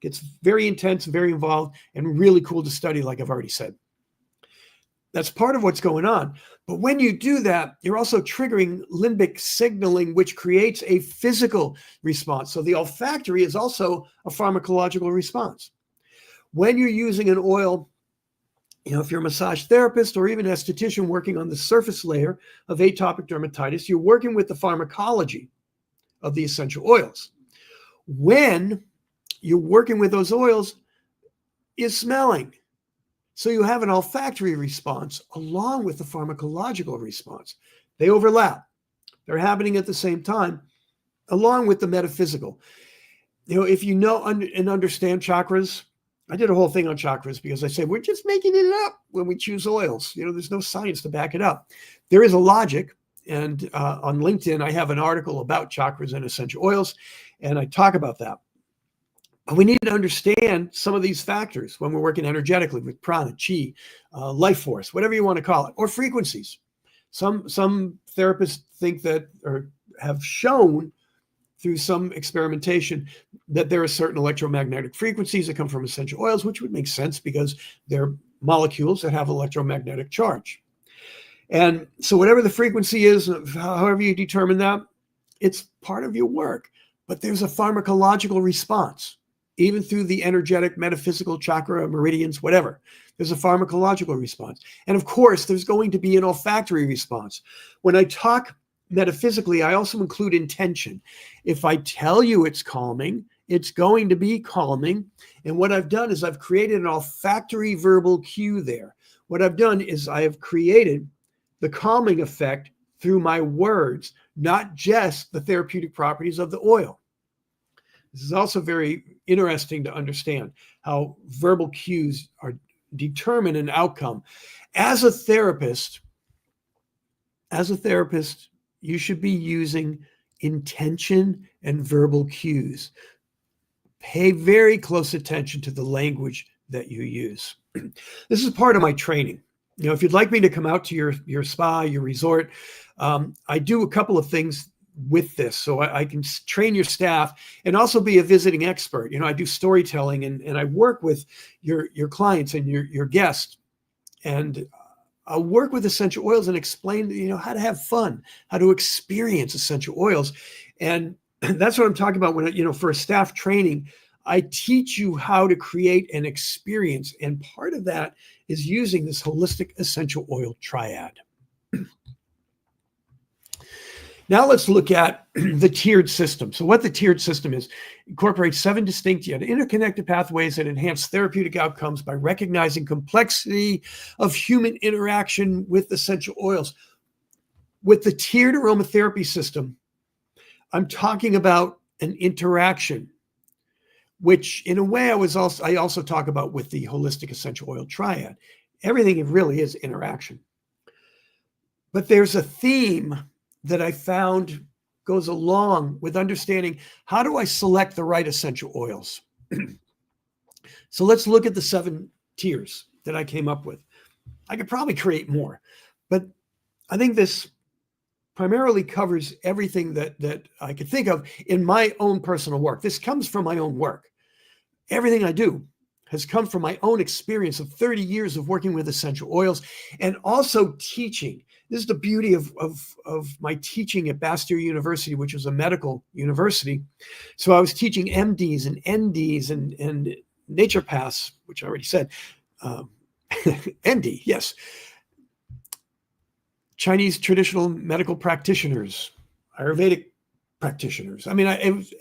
It's very intense, very involved, and really cool to study, like I've already said. That's part of what's going on. But when you do that, you're also triggering limbic signaling, which creates a physical response. So the olfactory is also a pharmacological response. When you're using an oil, if you're a massage therapist or even esthetician working on the surface layer of atopic dermatitis, you're working with the pharmacology of the essential oils. When you're working with those oils, is smelling. So you have an olfactory response along with the pharmacological response. They overlap. They're happening at the same time, along with the metaphysical. If you know and understand chakras, I did a whole thing on chakras because I said, we're just making it up when we choose oils. There's no science to back it up. There is a logic. And on LinkedIn, I have an article about chakras and essential oils, and I talk about that. But we need to understand some of these factors when we're working energetically with prana, chi, life force, whatever you want to call it, or frequencies. Some therapists think that, or have shown through some experimentation, that there are certain electromagnetic frequencies that come from essential oils, which would make sense because they're molecules that have electromagnetic charge. And so whatever the frequency is, however you determine that, it's part of your work. But there's a pharmacological response, even through the energetic, metaphysical chakra, meridians, whatever. There's a pharmacological response. And of course, there's going to be an olfactory response. When I talk metaphysically, I also include intention. If I tell you it's calming, it's going to be calming. And what I've done is I've created an olfactory verbal cue there. What I've done is I have created the calming effect through my words, not just the therapeutic properties of the oil. This is also very interesting to understand how verbal cues are determine an outcome. As a therapist, you should be using intention and verbal cues. Pay very close attention to the language that you use. This is part of my training. If you'd like me to come out to your spa, your resort, I do a couple of things with this. So I can train your staff and also be a visiting expert. I do storytelling and I work with your clients and your guests. And I'll work with essential oils and explain, how to have fun, how to experience essential oils. And that's what I'm talking about when, for a staff training, I teach you how to create an experience. And part of that is using this Holistic Essential Oil Triad. Now let's look at the tiered system. So what the tiered system is, incorporates 7 distinct yet interconnected pathways that enhance therapeutic outcomes by recognizing complexity of human interaction with essential oils. With the tiered aromatherapy system, I'm talking about an interaction, which in a way I also talk about with the Holistic Essential Oil Triad. Everything really is interaction. But there's a theme that I found goes along with understanding how do I select the right essential oils. So let's look at the 7 tiers that I came up with. I could probably create more, but I think this primarily covers everything that I could think of in my own personal work. This comes from my own work. Everything I do has come from my own experience of 30 years of working with essential oils and also teaching. This is the beauty of my teaching at Bastyr University, which was a medical university. So I was teaching MDs and NDs and naturopaths, which I already said. ND, yes. Chinese traditional medical practitioners, Ayurvedic practitioners. I mean,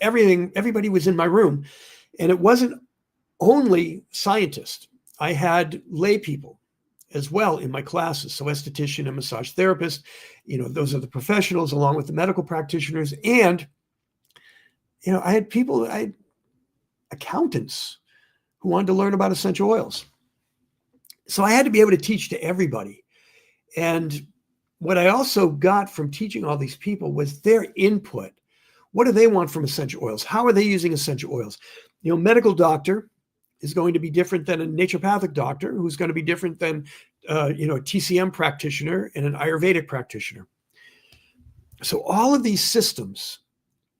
everybody was in my room. And it wasn't only scientists. I had lay people as well in my classes. So esthetician and massage therapist, those are the professionals along with the medical practitioners. And, I had accountants who wanted to learn about essential oils. So I had to be able to teach to everybody. And what I also got from teaching all these people was their input. What do they want from essential oils? How are they using essential oils? Medical doctor is going to be different than a naturopathic doctor, who's going to be different than, a TCM practitioner and an Ayurvedic practitioner. So all of these systems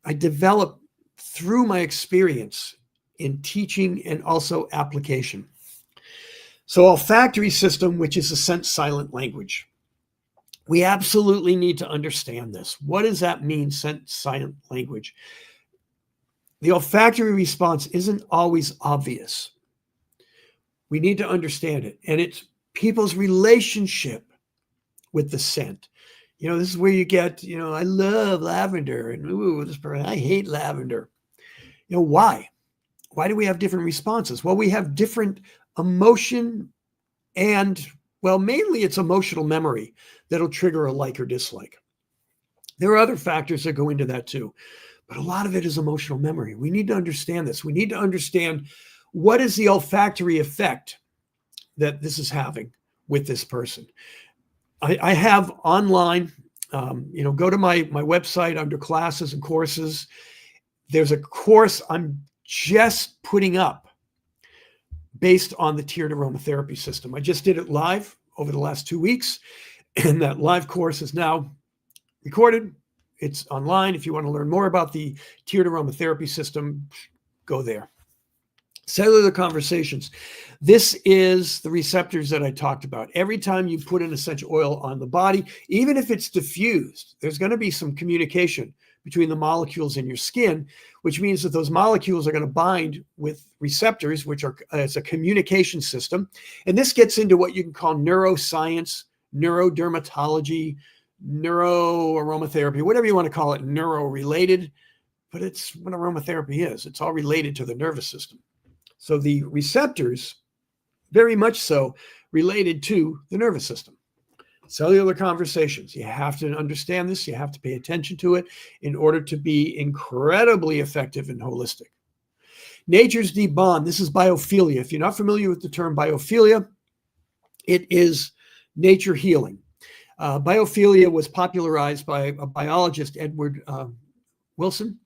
I developed through my experience in teaching and also application. So olfactory system, which is a scent silent language. We absolutely need to understand this. What does that mean, scent silent language? The olfactory response isn't always obvious. We need to understand it. And it's people's relationship with the scent. This is where you get, I love lavender and this person, I hate lavender. Why? Why do we have different responses? Well, we have different emotion And, well, mainly it's emotional memory that'll trigger a like or dislike. There are other factors that go into that too, but a lot of it is emotional memory. We need to understand this. We need to understand what is the olfactory effect that this is having with this person. I have online, go to my website under classes and courses. There's a course I'm just putting up based on the Tiered Aromatherapy System. I just did it live over the last 2 weeks, and that live course is now recorded. It's online. If you want to learn more about the Tiered Aromatherapy System, go there. Cellular conversations. This is the receptors that I talked about. Every time you put an essential oil on the body, even if it's diffused, there's going to be some communication between the molecules in your skin, which means that those molecules are going to bind with receptors, which are as a communication system. And this gets into what you can call neuroscience, neurodermatology, neuroaromatherapy, whatever you want to call it, neuro-related, but it's what aromatherapy is. It's all related to the nervous system. So the receptors, very much so, related to the nervous system. Cellular conversations. You have to understand this. You have to pay attention to it in order to be incredibly effective and holistic. Nature's deep bond. This is biophilia. If you're not familiar with the term biophilia, it is nature healing. Biophilia was popularized by a biologist, Edward Wilson,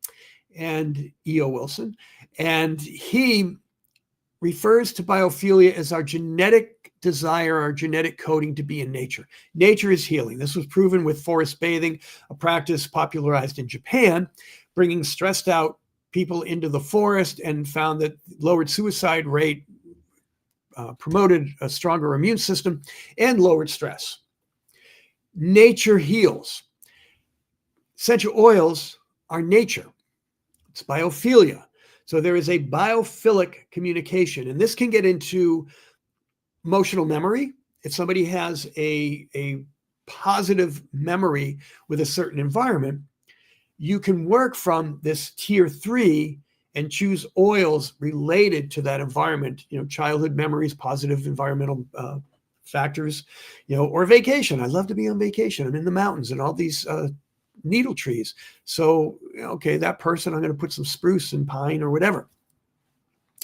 and E.O. Wilson. And he refers to biophilia as our genetic desire, our genetic coding to be in nature. Nature is healing. This was proven with forest bathing, a practice popularized in Japan, bringing stressed out people into the forest, and found that lowered suicide rate, promoted a stronger immune system, and lowered stress. Nature heals. Essential oils are nature. It's biophilia. So there is a biophilic communication, and this can get into emotional memory. If somebody has a positive memory with a certain environment, you can work from this tier 3 and choose oils related to that environment, childhood memories, positive environmental factors, or vacation. I love to be on vacation. I'm in the mountains and all these needle trees. So, okay, that person, I'm going to put some spruce and pine or whatever.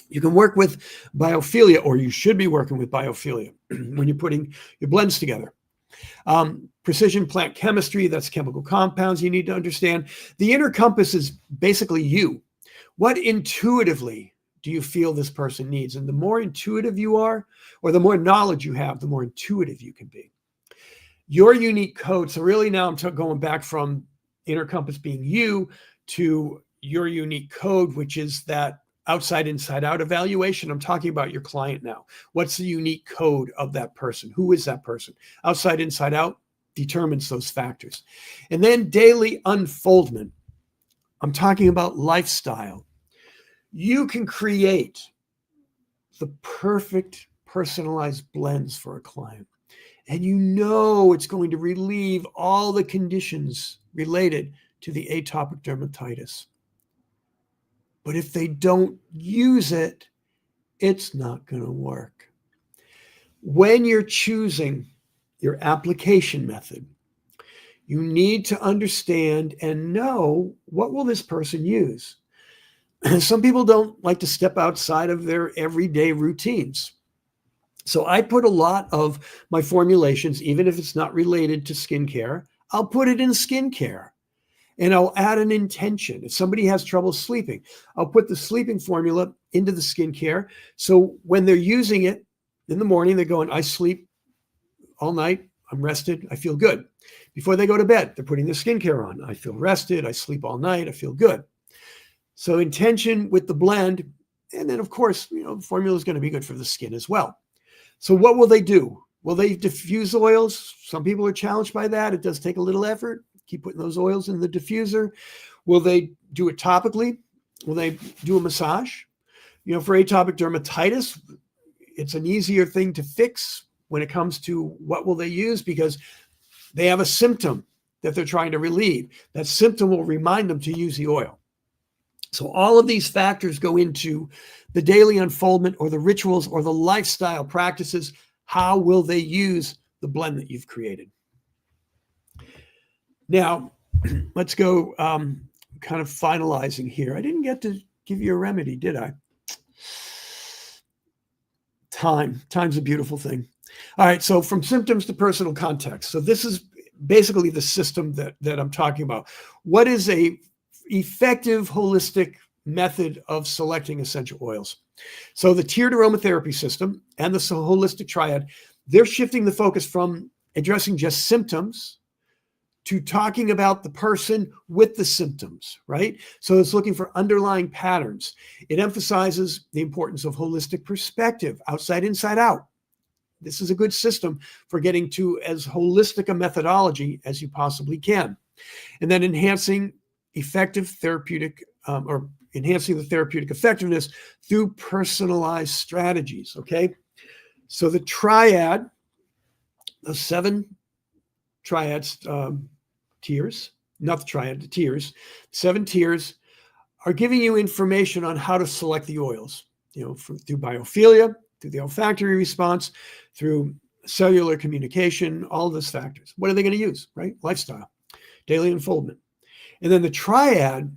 You can work with biophilia, or you should be working with biophilia when you're putting your blends together. Precision plant chemistry, that's chemical compounds you need to understand. The inner compass is basically you. What intuitively do you feel this person needs? And the more intuitive you are, or the more knowledge you have, the more intuitive you can be. Your unique code. So really now I'm going back from inner compass being you to your unique code, which is that outside, inside out evaluation. I'm talking about your client now. What's the unique code of that person? Who is that person? Outside, inside out determines those factors. And then daily unfoldment. I'm talking about lifestyle. You can create the perfect personalized blends for a client. And it's going to relieve all the conditions related to the atopic dermatitis. But if they don't use it, it's not going to work. When you're choosing your application method, you need to understand and know, what will this person use? Some people don't like to step outside of their everyday routines. So I put a lot of my formulations, even if it's not related to skincare, I'll put it in skincare. And I'll add an intention. If somebody has trouble sleeping, I'll put the sleeping formula into the skincare. So when they're using it in the morning, they're going, I sleep all night. I'm rested. I feel good. Before they go to bed, they're putting their skincare on. I feel rested. I sleep all night. I feel good. So intention with the blend. And then, of course, the formula is going to be good for the skin as well. So what will they do? Will they diffuse oils? Some people are challenged by that. It does take a little effort. Keep putting those oils in the diffuser. Will they do it topically? Will they do a massage? For atopic dermatitis, it's an easier thing to fix when it comes to what will they use, because they have a symptom that they're trying to relieve. That symptom will remind them to use the oil. So all of these factors go into the daily unfoldment, or the rituals, or the lifestyle practices. How will they use the blend that you've created? Now, let's go kind of finalizing here. I didn't get to give you a remedy, did I? Time's a beautiful thing. All right, so from symptoms to personal context. So this is basically the system that I'm talking about. What is a effective holistic method of selecting essential oils? So the tiered aromatherapy system and the holistic triad, they're shifting the focus from addressing just symptoms to talking about the person with the symptoms, right? So it's looking for underlying patterns. It emphasizes the importance of holistic perspective, outside, inside out. This is a good system for getting to as holistic a methodology as you possibly can. And then enhancing effective therapeutic or enhancing the therapeutic effectiveness through personalized strategies, okay? So the triad, the 7 triads, tiers, not the triad, the tiers, 7 tiers are giving you information on how to select the oils, through biophilia, through the olfactory response, through cellular communication, all of those factors. What are they going to use, right? Lifestyle, daily unfoldment. And then the triad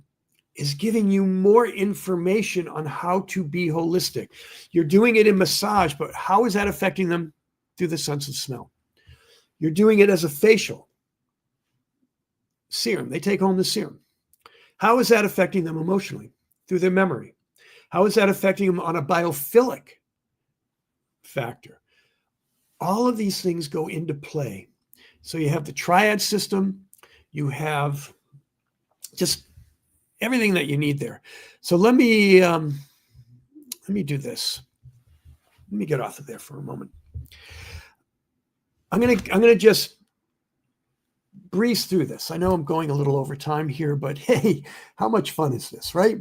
is giving you more information on how to be holistic. You're doing it in massage, but how is that affecting them through the sense of smell? You're doing it as a facial. Serum, they take home the serum. How is that affecting them emotionally? Through their memory. How is that affecting them on a biophilic factor? All of these things go into play. So you have the triad system, you have just everything that you need there. So let me do this. Let me get off of there for a moment. I'm gonna just breeze through this. I know I'm going a little over time here, but hey, how much fun is this, right?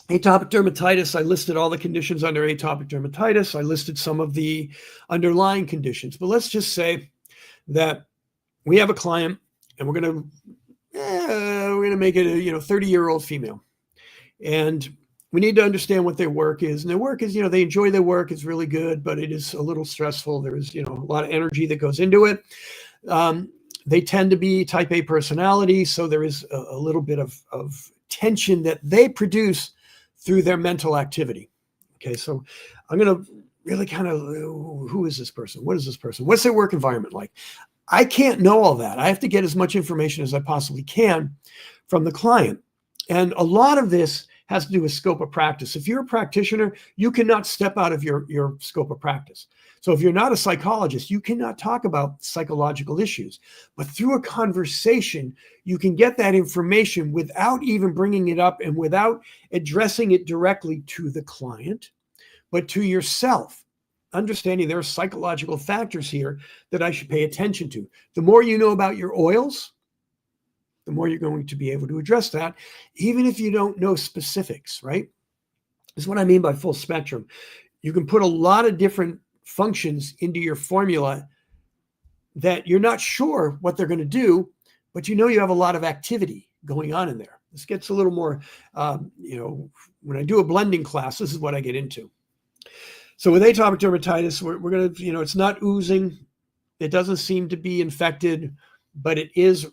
Atopic dermatitis, I listed all the conditions under atopic dermatitis. I listed some of the underlying conditions, but let's just say that we have a client and we're going to make it a 30-year-old female. And we need to understand what their work is. And their work is, they enjoy their work. It's really good, but it is a little stressful. There is, a lot of energy that goes into it. They tend to be type A personality. So there is a little bit of tension that they produce through their mental activity. Okay, so I'm going to really kind of, who is this person? What is this person? What's their work environment like? I can't know all that. I have to get as much information as I possibly can from the client. And a lot of this has to do with scope of practice. If you're a practitioner, you cannot step out of your scope of practice. So if you're not a psychologist, you cannot talk about psychological issues. But through a conversation, you can get that information without even bringing it up and without addressing it directly to the client, but to yourself. Understanding there are psychological factors here that I should pay attention to. The more you know about your oils, the more you're going to be able to address that, even if you don't know specifics, right? This is what I mean by full spectrum. You can put a lot of different functions into your formula that you're not sure what they're going to do, but you have a lot of activity going on in there. This gets a little more, when I do a blending class, this is what I get into. So with atopic dermatitis, we're going to, it's not oozing. It doesn't seem to be infected, but it is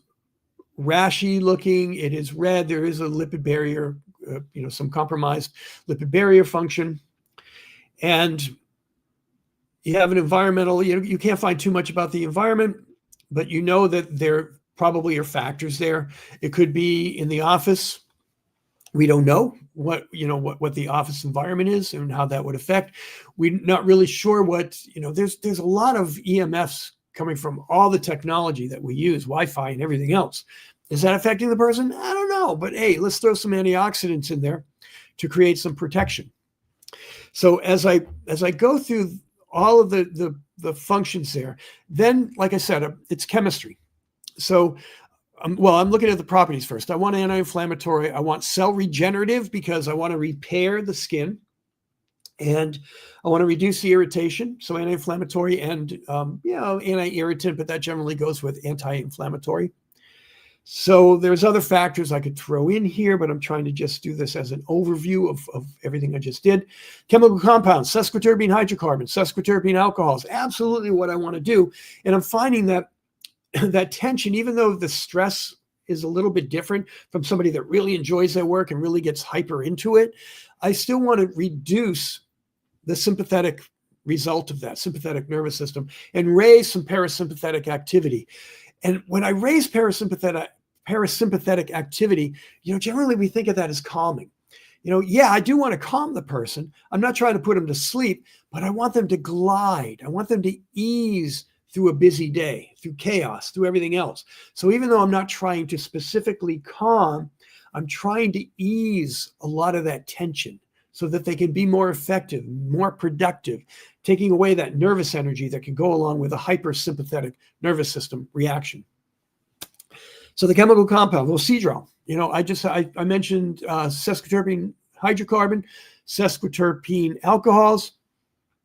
rashy looking. It is red. There is a lipid barrier, some compromised lipid barrier function. And you have an environmental, you can't find too much about the environment, but you know that there probably are factors there. It could be in the office. We don't know what the office environment is and how that would affect. We're not really sure what, there's a lot of EMFs coming from all the technology that we use, Wi-Fi and everything else. Is that affecting the person? I don't know, but hey, let's throw some antioxidants in there to create some protection. So as I go through all of the functions there, then, like I said, it's chemistry. So I'm looking at the properties first. I want anti-inflammatory. I want cell regenerative because I want to repair the skin. And I want to reduce the irritation. So anti-inflammatory and, anti-irritant, but that generally goes with anti-inflammatory. So there's other factors I could throw in here, but I'm trying to just do this as an overview of everything I just did. Chemical compounds, sesquiterpene hydrocarbons, sesquiterpene alcohols, absolutely what I want to do. And I'm finding that that tension, even though the stress is a little bit different from somebody that really enjoys their work and really gets hyper into it, I still want to reduce the sympathetic result of that sympathetic nervous system and raise some parasympathetic activity. And when I raise parasympathetic activity, generally we think of that as calming. Yeah, I do want to calm the person. I'm not trying to put them to sleep, but I want them to glide. I want them to ease through a busy day, through chaos, through everything else. So even though I'm not trying to specifically calm, I'm trying to ease a lot of that tension so that they can be more effective, more productive, taking away that nervous energy that can go along with a hypersympathetic nervous system reaction. So the chemical compound, well, Cedrol, I mentioned sesquiterpene hydrocarbon, sesquiterpene alcohols,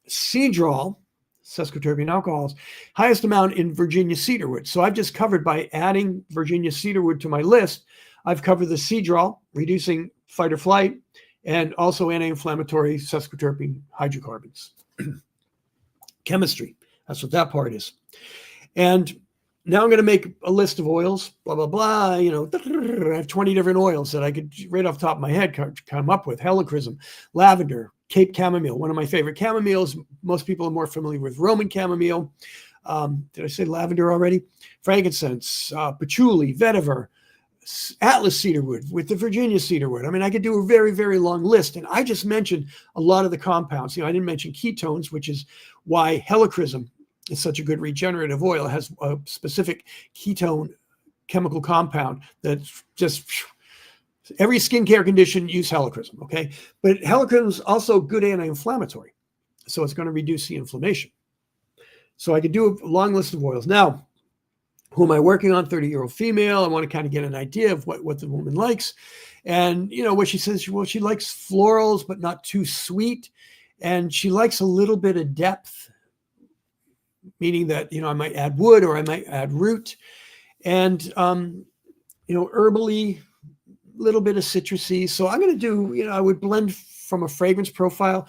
Cedrol, sesquiterpene alcohols, highest amount in Virginia cedarwood. So I've just covered, by adding Virginia cedarwood to my list, I've covered the Cedrol, reducing fight or flight, and also anti-inflammatory sesquiterpene hydrocarbons. Chemistry, that's what that part is. And now I'm going to make a list of oils, blah, blah, blah. I have 20 different oils that I could, right off the top of my head, come up with. Helichrysum, lavender, Cape chamomile, one of my favorite chamomiles. Most people are more familiar with Roman chamomile. Did I say lavender already? Frankincense, patchouli, vetiver, Atlas cedarwood with the Virginia cedarwood. I mean, I could do a very, very long list. And I just mentioned a lot of the compounds. I didn't mention ketones, which is why helichrysum is such a good regenerative oil. It has a specific ketone chemical compound that's just every skincare condition use helichrysum, okay? But helichrysum is also good anti-inflammatory. So it's going to reduce the inflammation. So I could do a long list of oils. Now, who am I working on? 30-year-old female. I want to kind of get an idea of what the woman likes. And, what she says, well, she likes florals, but not too sweet. And she likes a little bit of depth, meaning that, I might add wood or I might add root. And, herbally, little bit of citrusy. So I'm going to do, I would blend from a fragrance profile.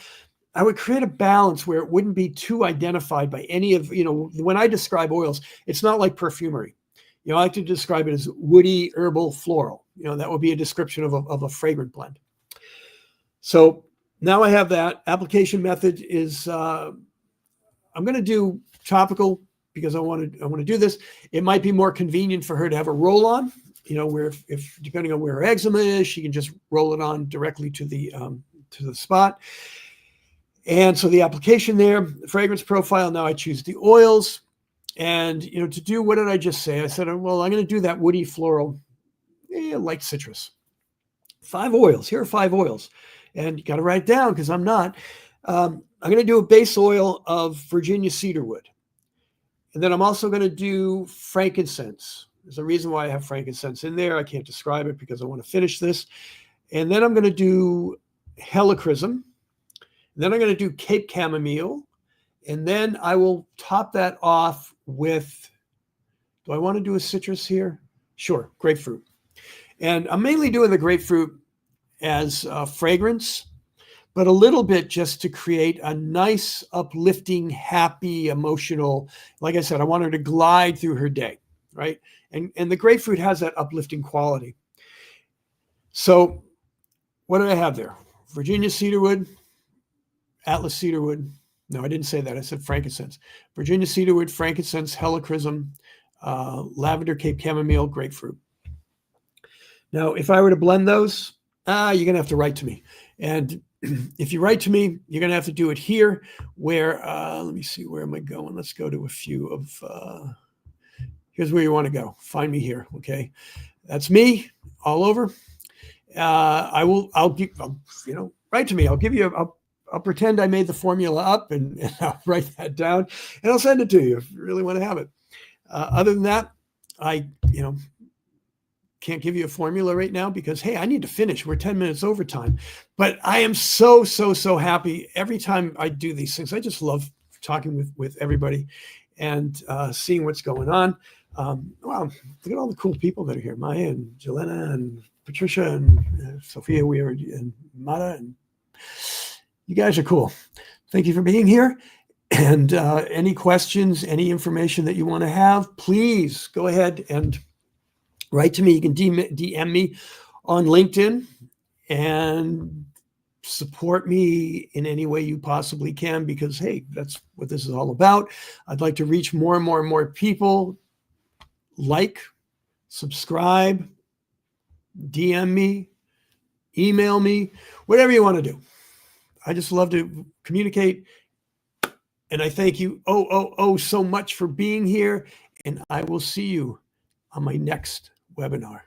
I would create a balance where it wouldn't be too identified by any of, when I describe oils, it's not like perfumery. I like to describe it as woody, herbal, floral. That would be a description of a fragrant blend. So now I have that. Application method is, I'm going to do topical because I want to do this. It might be more convenient for her to have a roll-on, where if depending on where her eczema is, she can just roll it on directly to the spot. And so the application there, the fragrance profile, now I choose the oils. And, to do, what did I just say? I said, well, I'm going to do that woody floral, light citrus. 5 oils. Here are 5 oils. And you got to write it down because I'm not. I'm going to do a base oil of Virginia cedarwood. And then I'm also going to do frankincense. There's a reason why I have frankincense in there. I can't describe it because I want to finish this. And then I'm going to do helichrysum. Then I'm going to do Cape chamomile, and then I will top that off with, do I want to do a citrus here? Sure, grapefruit. And I'm mainly doing the grapefruit as fragrance, but a little bit just to create a nice, uplifting, happy, emotional, like I said, I want her to glide through her day, right? And the grapefruit has that uplifting quality. So what did I have there? Virginia cedarwood, Atlas cedarwood. No, I didn't say that. I said frankincense. Virginia cedarwood, frankincense, helichrysum, lavender, Cape chamomile, grapefruit. Now, if I were to blend those, you're going to have to write to me. And if you write to me, you're going to have to do it here where, let me see, where am I going? Let's go to a few of, here's where you want to go. Find me here, okay? That's me all over. I'll give, write to me. I'll give you, I'll pretend I made the formula up and I'll write that down and I'll send it to you if you really want to have it. Other than that, I, can't give you a formula right now because, hey, I need to finish. We're 10 minutes over time. But I am so happy every time I do these things. I just love talking with everybody and seeing what's going on. Wow, look at all the cool people that are here. Maya and Jelena and Patricia and Sophia Weir and Mata. And you guys are cool. Thank you for being here. And any questions, any information that you want to have, please go ahead and write to me. You can DM me on LinkedIn and support me in any way you possibly can, because, hey, that's what this is all about. I'd like to reach more and more and more people. Like, subscribe, DM me, email me, whatever you want to do. I just love to communicate. And I thank you so much for being here. And I will see you on my next webinar.